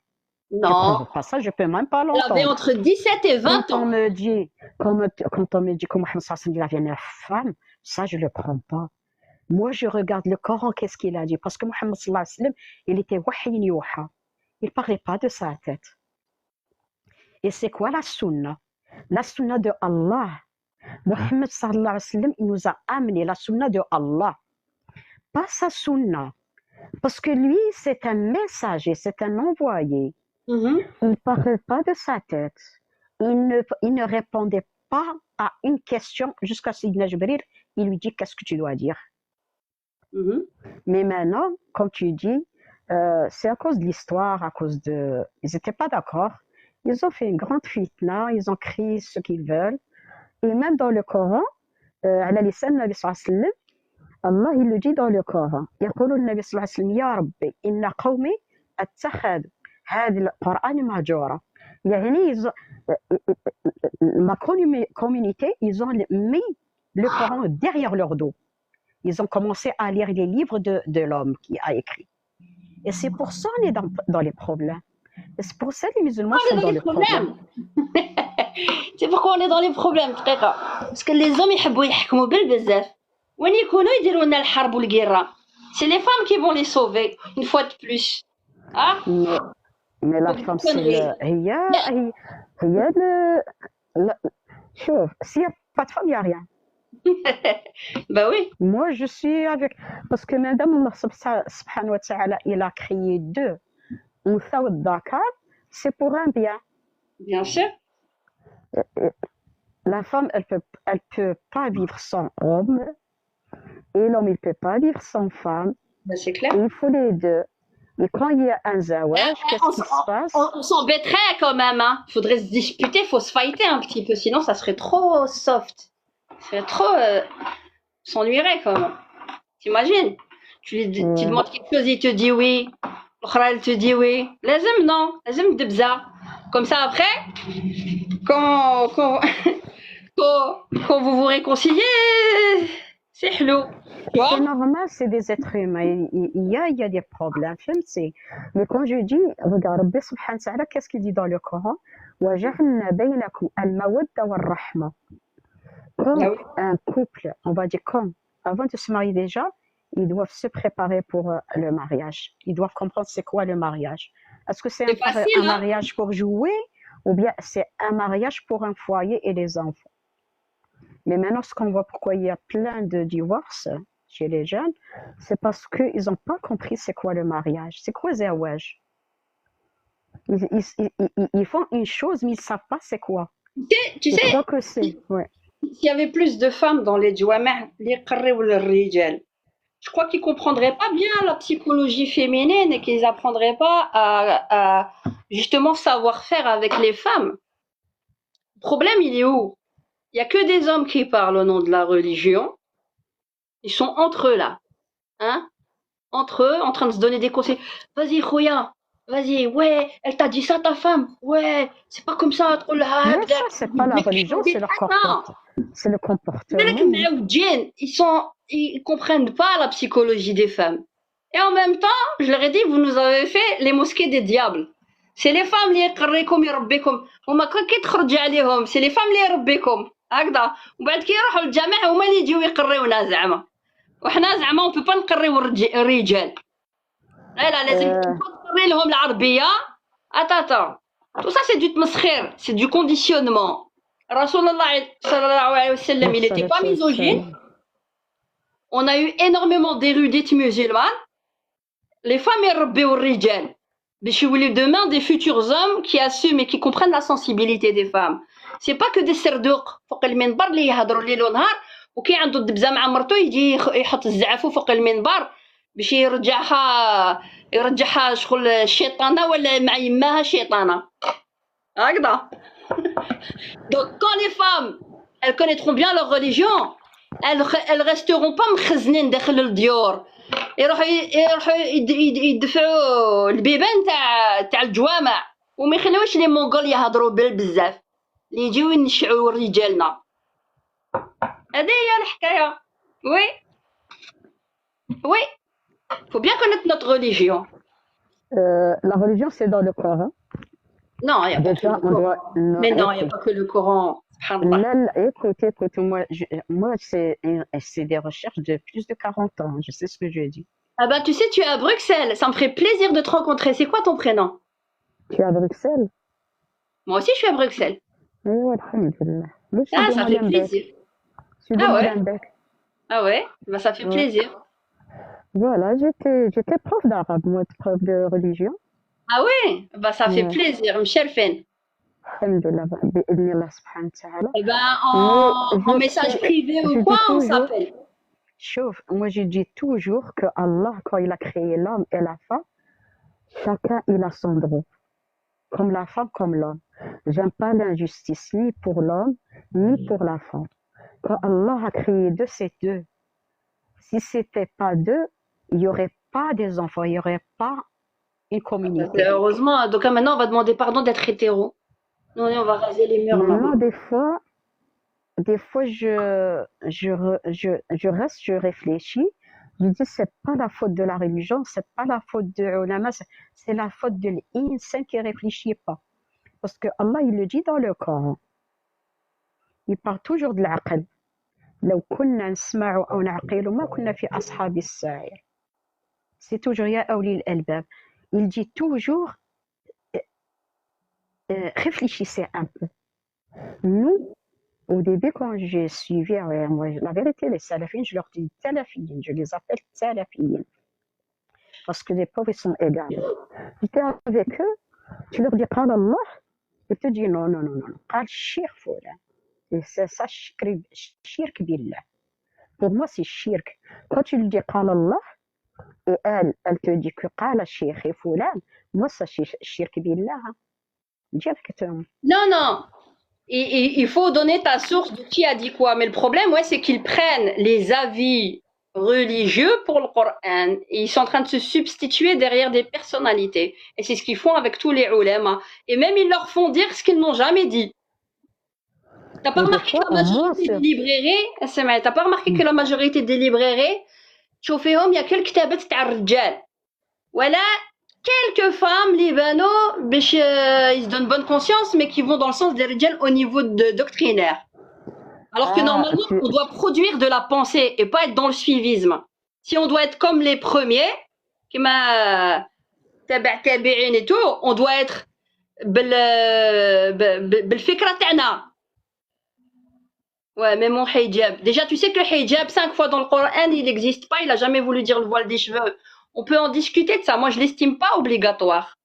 Non. Je prends pas ça, je peux même pas l'entendre. Il avait entre 17 et 20 quand ans. On me dit, quand on me dit que Mohammed sallallahu alayhi wa sallam avait 9 femmes, ça je le prends pas. Moi, je regarde le Coran, qu'est-ce qu'il a dit? Parce que Mohammed sallallahu alayhi wa sallam, il était wahyin yuha. Il parlait pas de sa tête. Et c'est quoi la sunna? La sunna de Allah. Mohammed sallallahu alayhi wa sallam, il nous a amené la sunna de Allah. Pas sa sunna. Parce que lui, c'est un messager, c'est un envoyé. Il ne parlait pas de sa tête. Il ne répondait pas à une question jusqu'à Sayyidina Jibril. Il lui dit, qu'est-ce que tu dois dire? Mais maintenant, comme tu dis, c'est à cause de l'histoire, à cause de... Ils n'étaient pas d'accord. Ils ont fait une grande fitna, ils ont crié ce qu'ils veulent. Et même dans le Coran, على لسان النبي صلى الله عليه وسلم, Allah il le dit dans le Coran. يقول النبي صلى الله عليه وسلم يا ربي إن قومي اتخذوا هذا القرآن مهجورا. يعني ma communauté, ils ont mis le Coran derrière leur dos. Ils ont commencé à lire les livres de l'homme qui a écrit. Et c'est pour ça qu'on est dans les problèmes. Et c'est pour ça que les musulmans sont dans les problèmes. C'est pourquoi on est dans les problèmes, دقيقة. Parce que les hommes يحبوا يحكموا بالبزاف. وين يكونوا يديروا لنا الحرب والقرة. C'est les femmes qui vont les sauver, une fois de plus. Ah? Mais la femme, c'est... Chauffe, s'il n'y a pas de femme, il n'y a rien. Bah oui. Moi, je suis avec... Parce que Madame Allah subhanahu wa ta'ala, il a créé 2. Untha wa Dakar, c'est pour un bien. Bien sûr. La femme, elle peut pas vivre sans homme, et l'homme, il peut pas vivre sans femme. Ben, c'est clair. Et il faut les deux. Et quand il y a un zawaj, qu'est-ce qui se passe? On s'embêterait quand même, hein. Faudrait se disputer, faut se fighter un petit peu, sinon ça serait trop soft. Ça serait trop... s'ennuierait quand même. T'imagines? Tu demandes quelque chose, il te dit oui. L'autre, elle te dit oui. Lazem, non. Lazem debza. Comme ça, après, quand, quand, quand vous vous réconciliez, c'est hello. Tu vois? C'est normal, c'est des êtres humains. Il y a des problèmes, فهمتي. Mais quand je dis, regarde, Rabbi subhanahu wa ta'ala, qu'est-ce qu'il dit dans le Coran? وَجَعَلْنَا بَيْنَكُمْ الْمَوَدَّةَ وَالرَّحْمَةَ. Comme Ah oui. un couple, on va dire comme, avant de se marier déjà, ils doivent se préparer pour le mariage. Ils doivent comprendre c'est quoi le mariage. Est-ce que c'est C'est facile, un hein? mariage pour jouer ou bien c'est un mariage pour un foyer et les enfants? Mais maintenant, ce qu'on voit pourquoi il y a plein de divorces chez les jeunes, c'est parce qu'ils n'ont pas compris c'est quoi le mariage. C'est quoi zawaj? Ils font une chose, mais ils ne savent pas c'est quoi. Tu Je sais, crois que c'est... Ouais. s'il y avait plus de femmes dans les djouama', les qarri ou les rijal, je crois qu'ils comprendraient pas bien la psychologie féminine et qu'ils apprendraient pas à justement savoir faire avec les femmes. Le problème, il est où? Il y a que des hommes qui parlent au nom de la religion. Ils sont entre eux là, hein, entre eux, en train de se donner des conseils. Vas-y, Khouya, vas-y, ouais, elle t'a dit ça ta femme, ouais, c'est pas comme ça, trop le Mais ça, c'est pas la religion, c'est leur comportement. C'est le comportement. Ils comprennent pas la psychologie des femmes. Et en même temps, je leur ai dit, vous nous avez fait les mosquées des diables. C'est les femmes اللي يقريكم يربيكم هما كي تخرج عليهم c'est les femmes اللي يربيكم هكذا وبعد كي يروحوا للجامع هما اللي يجيو يقريونا زعما وحنا زعما on peut pas نقريو الرجال لا لازم تقري لهم العربيه attends tout ça c'est du تمسخير c'est du conditionnement رسول الله صلى الله عليه وسلم il était pas misogyne. On a eu énormément d'érudites musulmanes. Les femmes يربيو الرجال باش يوليو demain des futurs hommes qui assument et qui comprennent la sensibilité des femmes. C'est pas que des سردوق فوق المنبر اللي يهضروا ليل ونهار وكي عنده الدبزه مع مرته يجي يحط الزعفو فوق المنبر باش يرجعها شغل الشيطانه ولا مع يماها شيطانه هكذا. Donc quand les femmes elles connaîtront bien leur religion, elles resteront pas مخزنين داخل الديور يروحوا يدفعوا البيبان تاع الجوامع وما يخليوش لي مونغول يهضروا بزاف اللي يجيو ينشعوا رجالنا. هذه هي الحكايه. Oui faut bien connaître notre religion. La religion, c'est dans le Coran. Non, il n'y a pas Déjà, que le Coran. Mais non, il n'y a pas que le Coran. Écoute, moi c'est des recherches de plus de 40 ans. Je sais ce que je dis. Ah bah, tu sais, tu es à Bruxelles. Ça me ferait plaisir de te rencontrer. C'est quoi ton prénom? Tu es à Bruxelles? Moi aussi, je suis à Bruxelles. Oui, alhamdulillah. Ah, ça fait plaisir. Ah ouais? Ah ouais? Bah, ça fait plaisir. Voilà, j'étais prof d'arabe, moi, prof de religion. Ah oui? Bah, ça fait plaisir. Mchelfen. Alhamdulillah, bi'idhnillah subhanahu wa ta'ala. Eh ben, en message privé ou quoi, on s'appelle? Chouf, moi je dis toujours que Allah, quand il a créé l'homme et la femme, chacun il a son droit. Comme la femme, comme l'homme. J'aime pas l'injustice ni pour l'homme, ni pour la femme. Quand Allah a créé deux, c'est deux. Si c'était pas deux, il y aurait pas des enfants, il y aurait pas une communauté. Heureusement, donc maintenant on va demander pardon d'être hétéro. Non, on va raser les murs. Maintenant, des fois je reste, je réfléchis. Je dis c'est pas la faute de la religion, c'est pas la faute de ulama, c'est la faute de l'insan qui réfléchit pas. Parce que Allah il le dit dans le Coran. Il parle toujours de l'aql. لو كنا نسمع أو نعقل ما كنا في أصحاب السعير. C'est toujours يا أولي الألباب. Il dit toujours réfléchissez un peu. Nous, au début, quand j'ai suivi, moi, la vérité, les salafines, je leur dis salafines, je les appelle salafines. Parce que les pauvres, ils sont égaux. J'étais avec eux, tu leur dis, قال الله, ils te disent non. قال الشيخ فلان. Et c'est ça, shirk billah. Pour moi, c'est shirk. Quand tu lui dis qala Allah, et elle te dit que qala shaykh et fulan, moi, ça, c'est shirk billah. Directement. Non, non. Il faut donner ta source de qui a dit quoi. Mais le problème, ouais, c'est qu'ils prennent les avis religieux pour le Coran. Et ils sont en train de se substituer derrière des personnalités. Et c'est ce qu'ils font avec tous les ulama. Et même ils leur font dire ce qu'ils n'ont jamais dit. T'as pas Et des remarqué que fois, la au moins, majorité c'est... des librairies, t'as pas remarqué que la majorité des librairies, تشوفيهم il y a quelques كتابات تاع الرجال. Voilà, quelques femmes libano باش ils se donnent bonne conscience mais qui vont dans le sens des rijal au niveau de doctrinaire. Alors que Ah, normalement on doit produire de la pensée et pas être dans le suivisme. Si on doit être comme les premiers كما تبع تابعين et tout, on doit être بالفكرة تاعنا. Ouais, mais mon hijab. Déjà, tu sais que le hijab, 5 fois dans le Coran, il n'existe pas. Il a jamais voulu dire le voile des cheveux. On peut en discuter de ça. Moi, je l'estime pas obligatoire.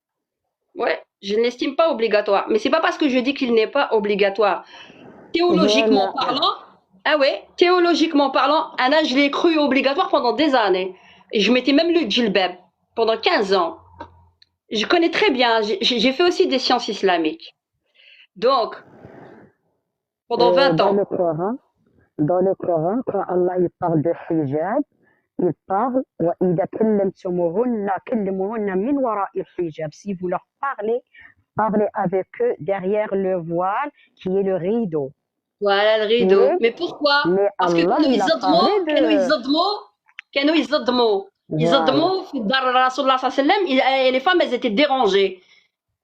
Ouais, je ne l'estime pas obligatoire. Mais c'est pas parce que je dis qu'il n'est pas obligatoire. Théologiquement parlant, ah ouais, théologiquement parlant, Anna, je l'ai cru obligatoire pendant des années. Et je mettais même le djilbab pendant 15 ans. Je connais très bien. J'ai fait aussi des sciences islamiques. Donc, pendant 20 ans. Dans le Coran, quand Allah il parle de hijab, il parle وَإِذَا كَلَّمْتُمُوهُنَّ كَلِّمُوهُنَّ مِنْ وَرَاءِ الْحِجَابِ. Si vous leur parlez, parlez avec eux derrière le voile qui est le rideau. Voilà le rideau. Mais pourquoi? Parce que كانوا يصدموا في دار الرسول الله صلى الله عليه وسلم et les femmes elles étaient dérangées.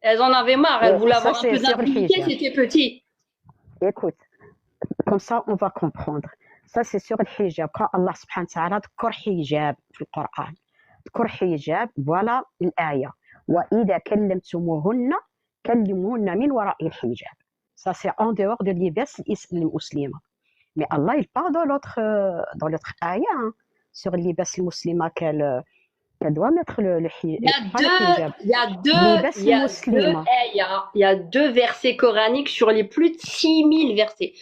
Elles en avaient marre, elles voulaient avoir un peu d'intimité, c'était petit. Écoute, comme ça on va comprendre. Ça c'est sur le hijab. Quand Allah subhanahu wa ta'ala ذكر hijab في القرآن. ذكر hijab, voilà une ayah. وَإِذَا كَلَّمْتُمُوهُنَّ كَلِّمُوهُنَّ مِنْ وَرَاءِ الْحِجَابِ. Ça c'est en dehors de libas musulman. Mais Allah il parle dans l'autre ayah, hein, sur libas musulman qu'elle doit mettre le hijab. Il y a deux versets coraniques sur les plus de 6000 versets.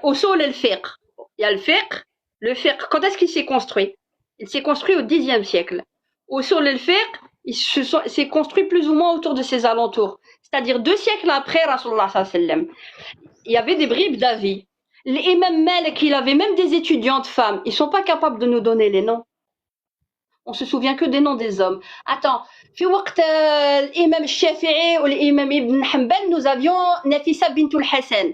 Au sol et le fiqh. Il y a le fiqh. Le fiqh, quand est-ce qu'il s'est construit? Il s'est construit au Xe siècle. Au sol et le fiqh, il s'est construit plus ou moins autour de ses alentours. C'est-à-dire 2 siècles après Rasulullah sallallahu alayhi wa sallam. Il y avait des bribes d'avis. L'imam Malik, il avait même des étudiantes femmes. Ils sont pas capables de nous donner les noms. On se souvient que des noms des hommes. Attends, في وقت l'imam الشافعي ou l'imam Ibn Hanbal, nous avions Nafisa bintul Hassan.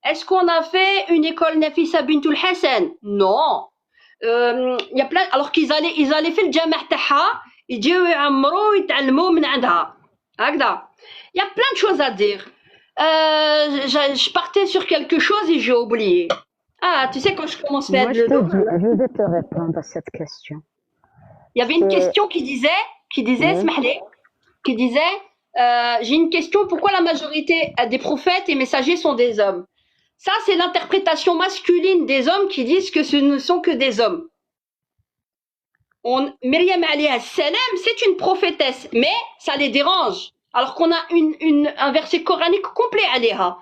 Est-ce qu'on a fait une école Nafisa bintul Hassan? Non. Il y a plein, alors qu'ils allaient faire le jama' taha, يجيو يعمروا يتعلموا من عندها. هكذا. Il y a plein de choses à dire. Je partais sur quelque chose et j'ai oublié. Ah, tu sais quand je commence à faire je vais te répondre à cette question. Il y avait une question qui disait, j'ai une question, pourquoi la majorité des prophètes et messagers sont des hommes? Ça, c'est l'interprétation masculine des hommes qui disent que ce ne sont que des hommes. Myriam alayha salam, c'est une prophétesse, mais ça les dérange. Alors qu'on a un verset coranique complet alayha.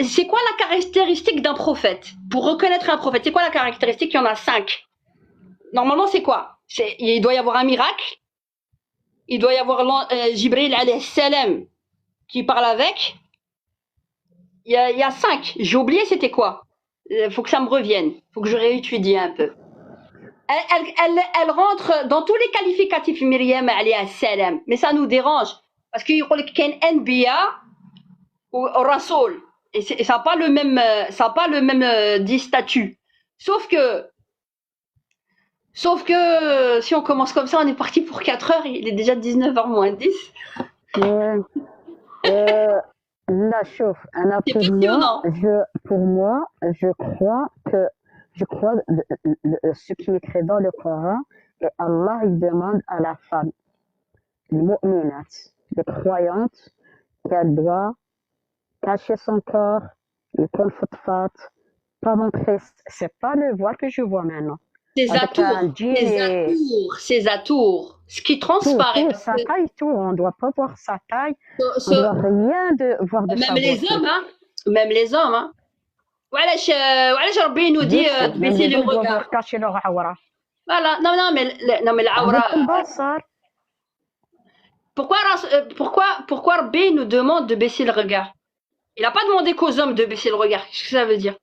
C'est quoi la caractéristique d'un prophète? Pour reconnaître un prophète, c'est quoi la caractéristique? Il y en a 5. Normalement, c'est quoi? Il doit y avoir un miracle. Il doit y avoir Jibril alayhi salam qui parle avec. Il y a 5. J'ai oublié c'était quoi. Faut que ça me revienne. Faut que je réétudie un peu. Elle rentre dans tous les qualificatifs Myriam alayhi salam. Mais ça nous dérange. Parce qu'il y a un Anbiya ou Rasoul. Et ça n'a pas le même, dit statut. Sauf que si on commence comme ça, on est parti pour 4 heures. Il est déjà 19h moins 10. Là, chauffe. Pour moi, je crois ce qui est écrit dans le Coran, et Allah il demande à la femme, les mu'minat, les croyantes, qu'elle doit cacher son corps, le konfutfat, pas montrer. C'est pas le voile que je vois maintenant. Ses atours, ce qui transparaît. Sa taille, tout, on ne doit pas voir sa taille, on ne doit rien voir de sa beauté. Même les hommes, hein. Même les hommes, hein. وعلاش ربي nous dit Bien sûr, même baisser les le hommes doivent regard. cacher leur awra. Voilà, non mais العورة. غض البصر. Pourquoi Rabbi nous demande de baisser le regard? Il n'a pas demandé qu'aux hommes de baisser le regard. Qu'est-ce que ça veut dire?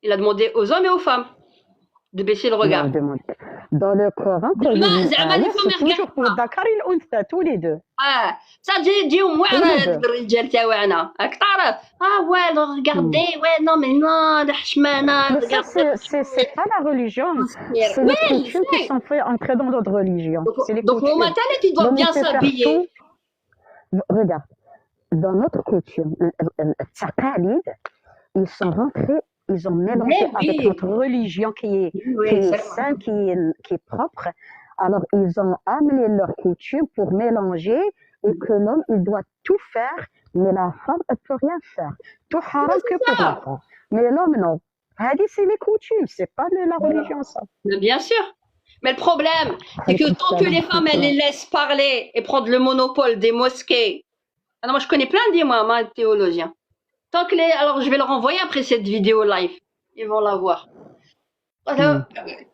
Il a demandé aux hommes et aux femmes de baisser le regard. Dans le Coran, quand il dit زعما les femmes c'est toujours pour regardent. Dakar et l'Untha, tous les deux. Ça تجيهم واعرة الرجال تاعنا راك تعرف ouais regardez ouais non mais non حشمانة Mais ça, c'est pas la religion, c'est les coutumes qui sont fait entrer dans notre religion. C'est les donc coutumes. هما تاني tu dois L'homme, bien il peut faire s'habiller. tout. Regarde, dans notre coutume, Taqalid, ils sont rentrés, ils ont mélangé Mais oui. avec notre religion qui est sainte, qui est propre. Alors, ils ont amené leurs coutumes pour mélanger et que l'homme, il doit tout faire, mais la femme, elle peut rien faire. Tout haram que pour la femme. Mais l'homme, non. Hadi, c'est les coutumes, c'est pas de la religion, ça. Mais bien sûr. Mais le problème, c'est que tant que les femmes, elles les laissent parler et prendre le monopole des mosquées. Ah non, moi, je connais plein d'imams, hein, théologiens. Tant que alors, je vais leur envoyer après cette vidéo live. Ils vont la voir. Alors,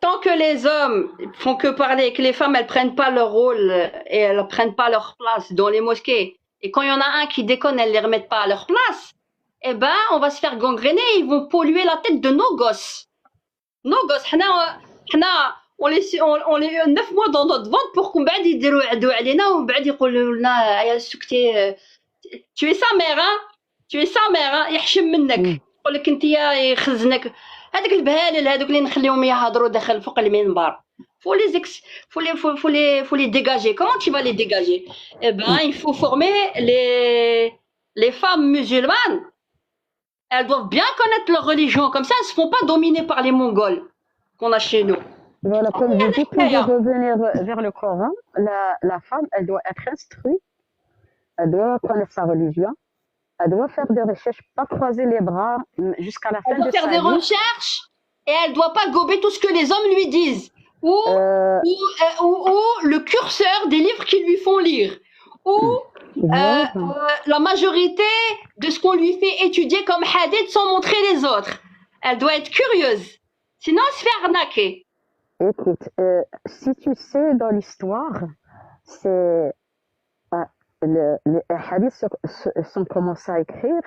tant que les hommes font que parler et que les femmes, elles prennent pas leur rôle et elles prennent pas leur place dans les mosquées. Et quand il y en a un qui déconne, elles les remettent pas à leur place. Eh ben, on va se faire gangréner. Ils vont polluer la tête de nos gosses. Nos gosses, on les 9 mois dans notre ventre pour qu'on بعد يديروا يعدوا علينا وبعد يقولوا لنا يا سكتي tu es sa mère hein tu es sa mère hein يحشم منك يقول لك انت يخزنك هذوك البهالل هذوك اللي نخليهم يهضروا داخل فوق المنبر faut les dégager. Comment tu vas les dégager? Eh ben il faut former les femmes musulmanes. Elles doivent bien connaître leur religion, comme ça elles se font pas dominer par les Mongols qu'on a chez nous. Voilà, comme je dis, pour revenir vers le Coran, la femme, elle doit être instruite, elle doit connaître sa religion, elle doit faire des recherches, pas croiser les bras jusqu'à la fin de sa vie. Elle doit faire des recherches et elle doit pas gober tout ce que les hommes lui disent. Ou le curseur des livres qu'ils lui font lire. Ou la majorité de ce qu'on lui fait étudier comme hadith sans montrer les autres. Elle doit être curieuse. Sinon, elle se fait arnaquer. Écoute, si tu sais, dans l'histoire, c'est les hadiths sont commencés à écrire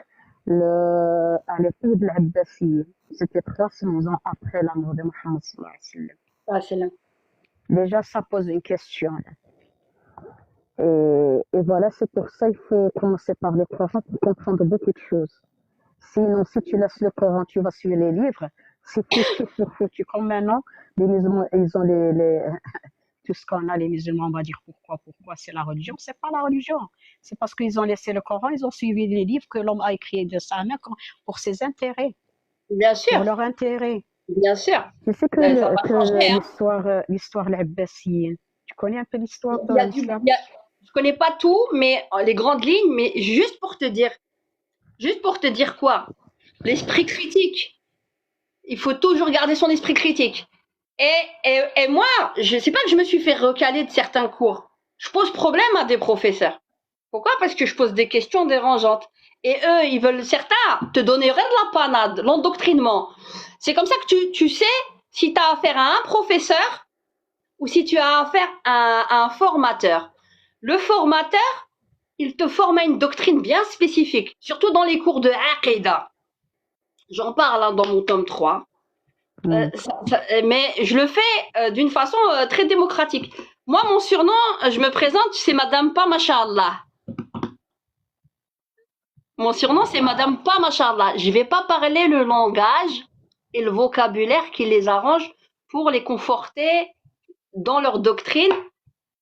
à l'époque de l'Abbasiyya. C'était 300 ans après la mort de Mohammed sallallahu alayhi wa sallam. Déjà, ça pose une question. Et voilà, c'est pour ça qu'il faut commencer par le Coran pour comprendre beaucoup de choses. Sinon, si tu laisses le Coran, tu vas suivre les livres. C'est foutu. Comme maintenant, les musulmans, ils ont tout ce qu'on a, les musulmans, on va dire pourquoi c'est la religion. C'est pas la religion. C'est parce qu'ils ont laissé le Coran, ils ont suivi les livres que l'homme a écrits de sa main pour ses intérêts. Bien sûr. Pour leur intérêt. Bien sûr. Tu sais que l'histoire de l'Abbasiyya, tu connais un peu l'histoire de l'islam? Je connais pas tout, mais les grandes lignes, mais juste pour te dire quoi? L'esprit critique. Il faut toujours garder son esprit critique. Et moi, je sais pas que je me suis fait recaler de certains cours. Je pose problème à des professeurs. Pourquoi? Parce que je pose des questions dérangeantes. Et eux, ils veulent, certains, te donner rien de la panade, l'endoctrinement. C'est comme ça que tu sais si tu as affaire à un professeur ou si tu as affaire à un formateur. Le formateur, il te forme à une doctrine bien spécifique, surtout dans les cours de Aqidah. J'en parle hein, dans mon tome 3. Mais je le fais d'une façon très démocratique. Moi, mon surnom, je me présente, c'est Madame Pa Mashallah. Mon surnom, c'est Madame Pa Mashallah. Je vais pas parler le langage et le vocabulaire qui les arrange pour les conforter dans leur doctrine.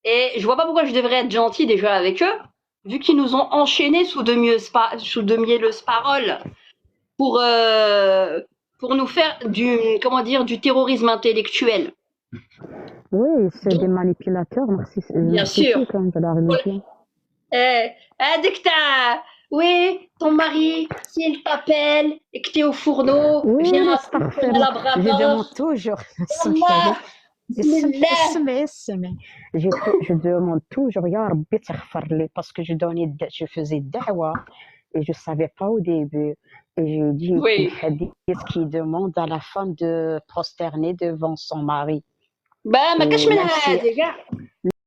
Et je vois pas pourquoi je devrais être gentille déjà avec eux, vu qu'ils nous ont enchaînés sous de mielleuses paroles pour nous faire du terrorisme intellectuel. Oui, c'est des manipulateurs narcissiques. Bien sûr. De la religion. Oui, ton mari, s'il t'appelle et que tu es au fourneau, viens à la brava. Je demande toujours. Je demande toujours, Ya Rabbi taghfir li, parce que je faisais da'wa et je savais pas au début. Et je lui ai dit une Oui. hadith qui demande à la femme de prosterner devant son mari. Bah, ما كاش Et من même si, هذه كاع.